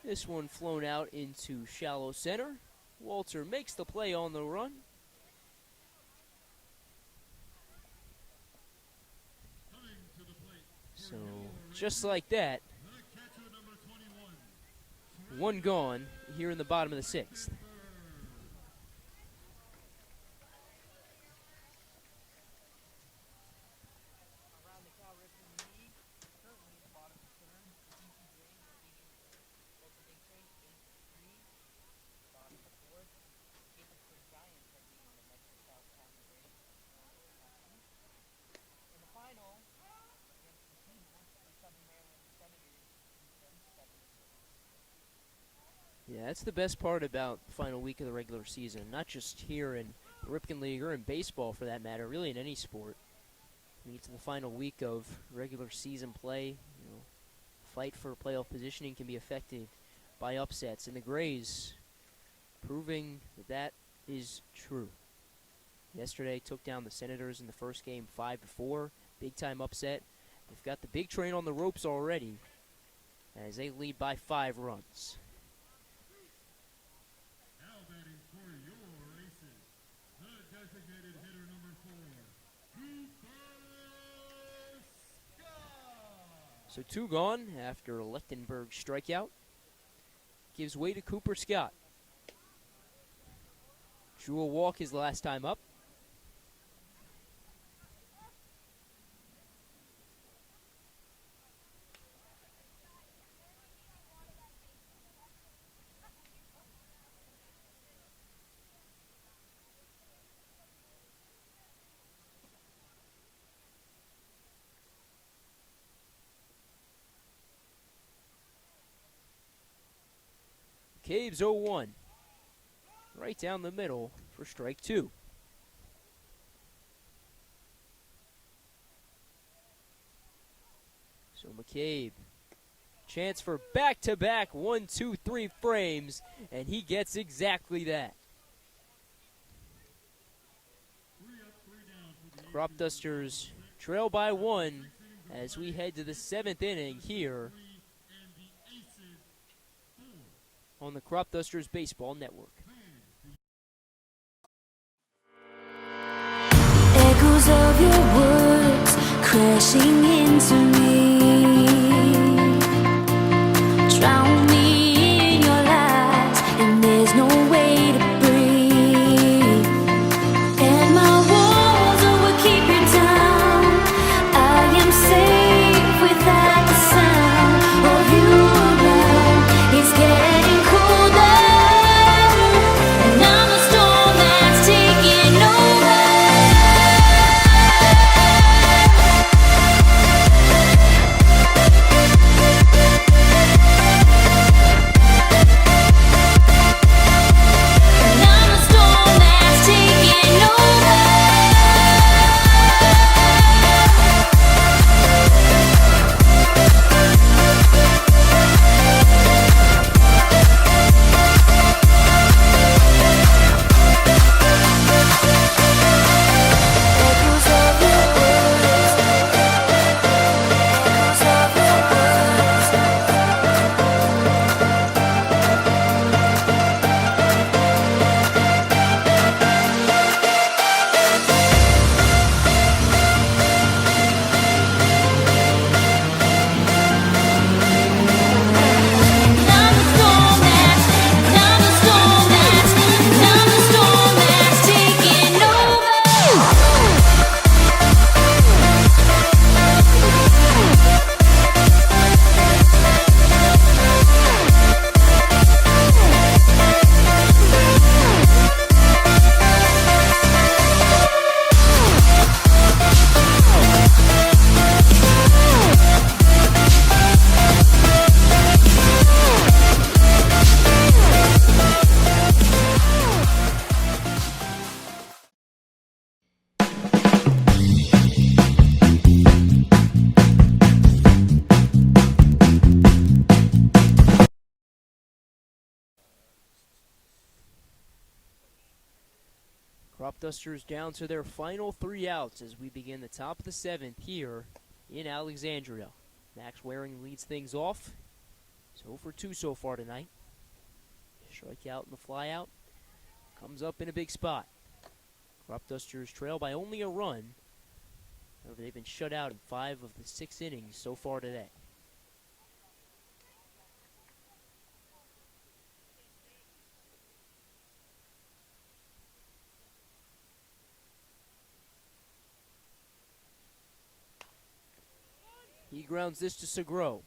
This one flown out into shallow center. Walter makes the play on the run. So, just like that, one gone here in the bottom of the sixth. Yeah, that's the best part about the final week of the regular season, not just here in the Ripken League or in baseball for that matter, really in any sport. We get to the final week of regular season play, fight for playoff positioning can be affected by upsets, and the Grays proving that is true. Yesterday took down the Senators in the first game 5-4, big-time upset. They've got the big train on the ropes already as they lead by 5 runs. So 2 gone after a Lechtenberg strikeout. Gives way to Cooper Scott. Drew a walk his last time up. Caves 0-1. Right down the middle for strike 2. So McCabe, chance for back-to-back 1, 2, 3 frames, and he gets exactly that. Cropdusters trail by 1 as we head to the 7th inning here on the Cropdusters Baseball Network. Echoes of your words crashing into me. Drown me in your lies, and there's no way to breathe. And my walls will keep you down. I am safe without the sound of you around. It's getting colder, and I'm a storm that's taking over. Cropdusters down to their final 3 outs as we begin the top of the 7th here in Alexandria. Max Waring leads things off. He's 0 for 2 so far tonight. Strikeout and the flyout. Comes up in a big spot. Cropdusters trail by only a run. However, they've been shut out in 5 of the 6 innings so far today. He grounds this to Segro.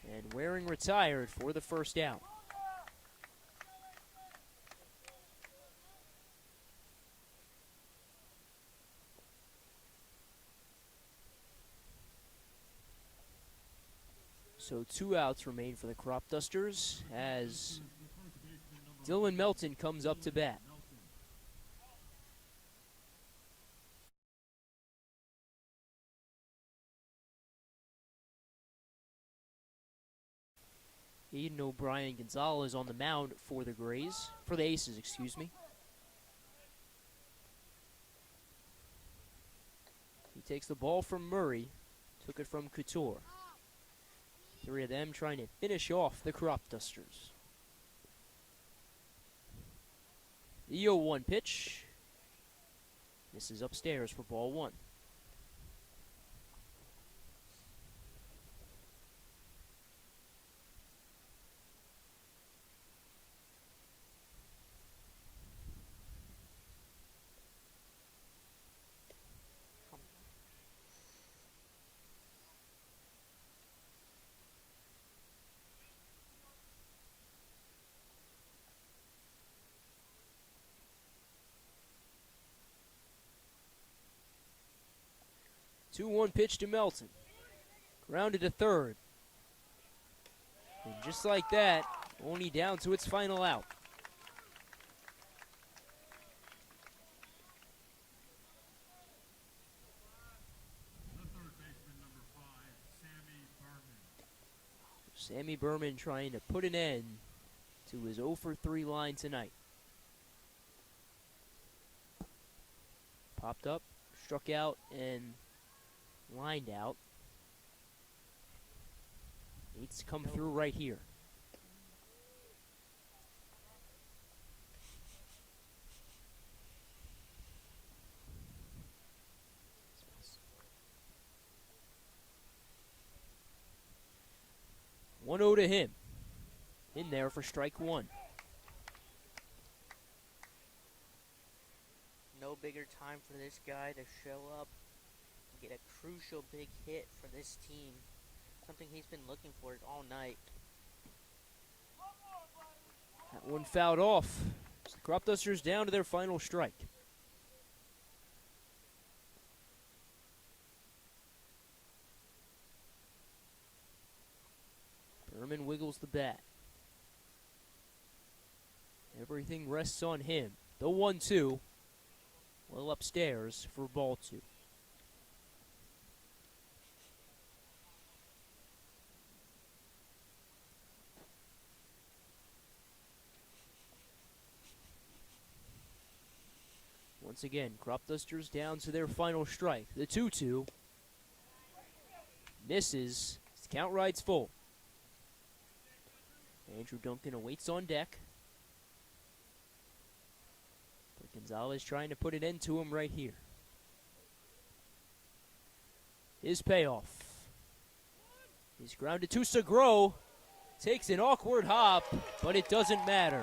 And Waring retired for the first out. So 2 outs remain for the Cropdusters as Dylan Melton comes up to bat. Eden O'Brien Gonzalez on the mound for the Aces, excuse me. He takes the ball from Murray, took it from Couture. 3 of them trying to finish off the Cropdusters. The 0-1 pitch. This is upstairs for ball 1. Two-one pitch to Melton. Grounded to third. And just like that, Olney down to its final out. The third baseman, number 5, Sammy Berman. Sammy Berman trying to put an end to his 0 for 3 line tonight. Popped up, struck out, and lined out. Needs to come through right here. One 0 to him. In there for strike 1. No bigger time for this guy to show up and get a crucial big hit for this team. Something he's been looking for all night. That one fouled off. So the Cropdusters down to their final strike. Berman wiggles the bat. Everything rests on him. The 1-2. Well upstairs for ball 2. Once again, Cropdusters down to their final strike. The 2-2. Misses. His count rides full. Andrew Duncan awaits on deck. But Gonzalez trying to put an end to him right here. His payoff. He's grounded to Segro. Takes an awkward hop, but it doesn't matter.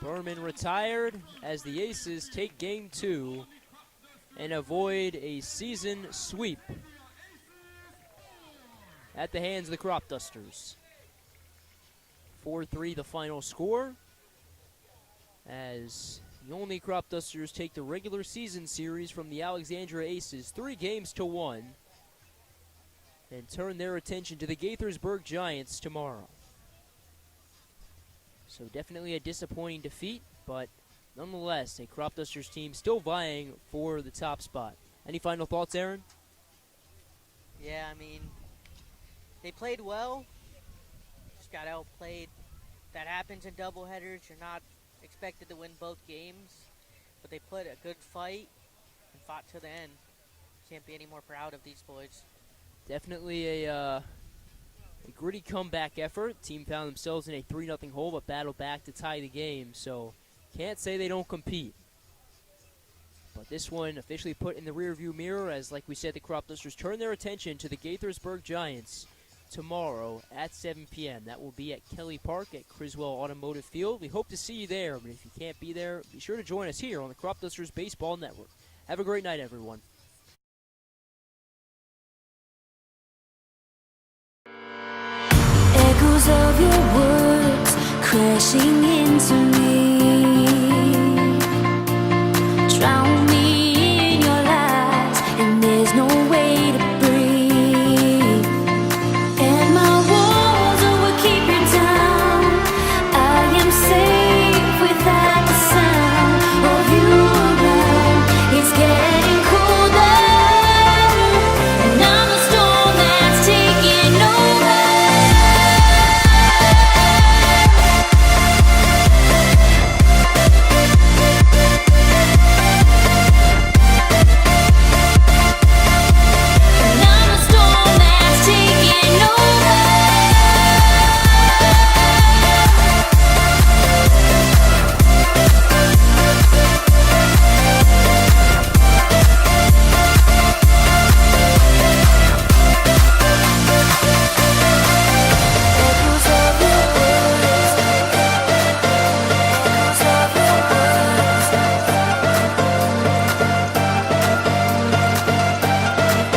Berman retired as the Aces take game 2 and avoid a season sweep at the hands of the Cropdusters. 4-3 the final score as the Olney Cropdusters take the regular season series from the Alexandria Aces 3-1 and turn their attention to the Gaithersburg Giants tomorrow. So definitely a disappointing defeat, but nonetheless, a Cropdusters team still vying for the top spot. Any final thoughts, Aaron? Yeah, I mean, They played well, just got outplayed. That happens in doubleheaders. You're not expected to win both games, but they put a good fight and fought to the end. Can't be any more proud of these boys. Definitely a gritty comeback effort. Team found themselves in a 3-0 hole, but battled back to tie the game. So can't say they don't compete. But this one officially put in the rearview mirror as, like we said, the Cropdusters turn their attention to the Gaithersburg Giants tomorrow at 7 p.m. That will be at Kelly Park at Criswell Automotive Field. We hope to see you there, but if you can't be there, be sure to join us here on the Cropdusters Baseball Network. Have a great night, everyone. Echoes of your words crashing into